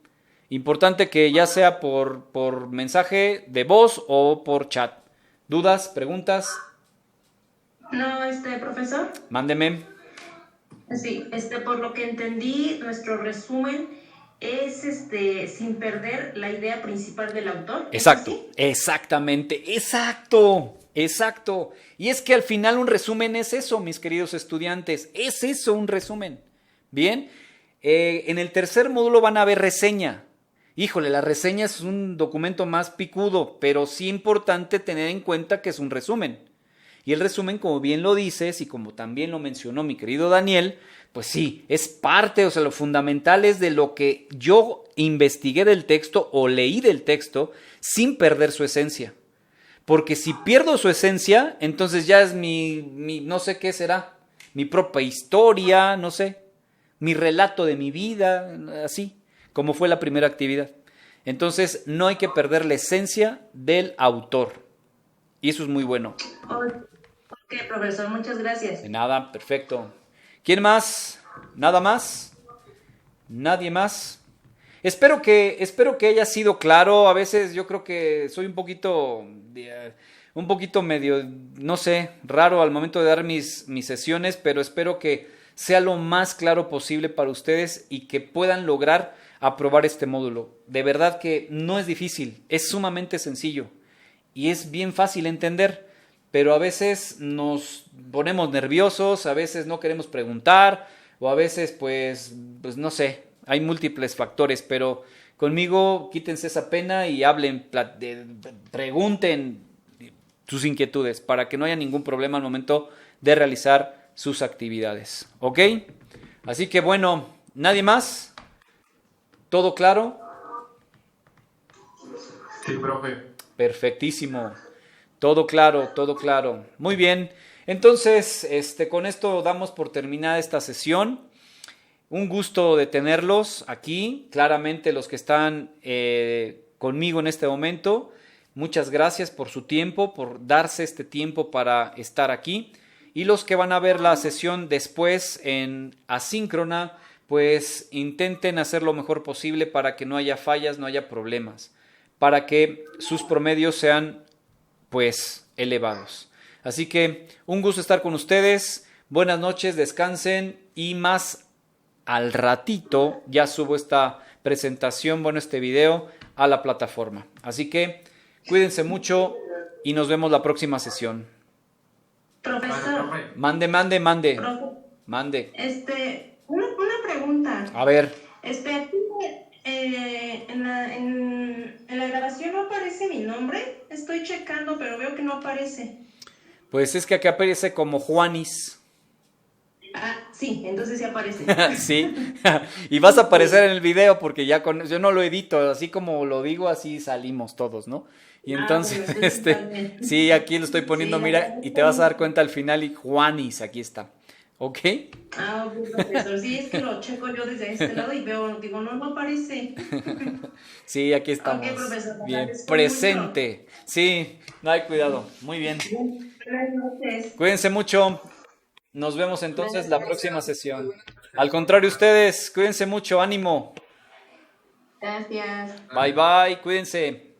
Importante que ya sea por mensaje de voz o por chat. ¿Dudas? ¿Preguntas? No, profesor. Mándeme. Sí, por lo que entendí, nuestro resumen es sin perder la idea principal del autor. Exacto, exactamente, exacto. Y es que al final un resumen es eso, mis queridos estudiantes, es eso, un resumen. Bien, en el tercer módulo van a ver reseña. Híjole, la reseña es un documento más picudo, pero sí importante tener en cuenta que es un resumen. Y el resumen, como bien lo dices y como también lo mencionó mi querido Daniel, pues sí, es parte, o sea, lo fundamental es de lo que yo investigué del texto o leí del texto sin perder su esencia. Porque si pierdo su esencia, entonces ya es mi no sé qué será, mi propia historia, no sé, mi relato de mi vida, así, como fue la primera actividad. Entonces, no hay que perder la esencia del autor. Y eso es muy bueno. Ok, profesor, muchas gracias. De nada, perfecto. ¿Quién más? ¿Nada más? ¿Nadie más? Espero que haya sido claro. A veces yo creo que soy un poquito medio, no sé, raro al momento de dar mis sesiones, pero espero que sea lo más claro posible para ustedes y que puedan lograr aprobar este módulo. De verdad que no es difícil, es sumamente sencillo y es bien fácil entender. Pero a veces nos ponemos nerviosos, a veces no queremos preguntar, o a veces pues no sé, hay múltiples factores, pero conmigo quítense esa pena y hablen, pregunten sus inquietudes para que no haya ningún problema al momento de realizar sus actividades, ¿ok? Así que bueno, ¿nadie más? ¿Todo claro? Sí, profe. Perfectísimo. Todo claro, todo claro. Muy bien. Entonces, con esto damos por terminada esta sesión. Un gusto de tenerlos aquí. Claramente los que están conmigo en este momento. Muchas gracias por su tiempo, por darse este tiempo para estar aquí. Y los que van a ver la sesión después en asíncrona, pues intenten hacer lo mejor posible para que no haya fallas, no haya problemas. Para que sus promedios sean pues elevados. Así que un gusto estar con ustedes. Buenas noches, descansen y más al ratito ya subo esta presentación, este video a la plataforma. Así que cuídense mucho y nos vemos la próxima sesión. Profesor. Mande. Mande. Una pregunta. A ver. Aquí, en la grabación no aparece mi nombre. Estoy checando, pero veo que no aparece. Pues es que aquí aparece como Juanis. Ah, sí, entonces sí aparece. Sí, y vas a aparecer en el video porque ya yo no lo edito, así como lo digo, así salimos todos, ¿no? Y entonces, sí, aquí lo estoy poniendo, sí, mira, y te vas a dar cuenta al final y Juanis, aquí está, ¿ok? Ah, ok, profesor, sí, es que lo checo yo desde este lado y veo, digo, no aparece. Sí, aquí estamos, okay, profesor, bien, presente, mucho. Sí, no hay cuidado, muy bien. Buenas noches. Cuídense mucho. Nos vemos entonces la próxima sesión. Al contrario, ustedes, cuídense mucho, ánimo. Gracias. Bye, cuídense.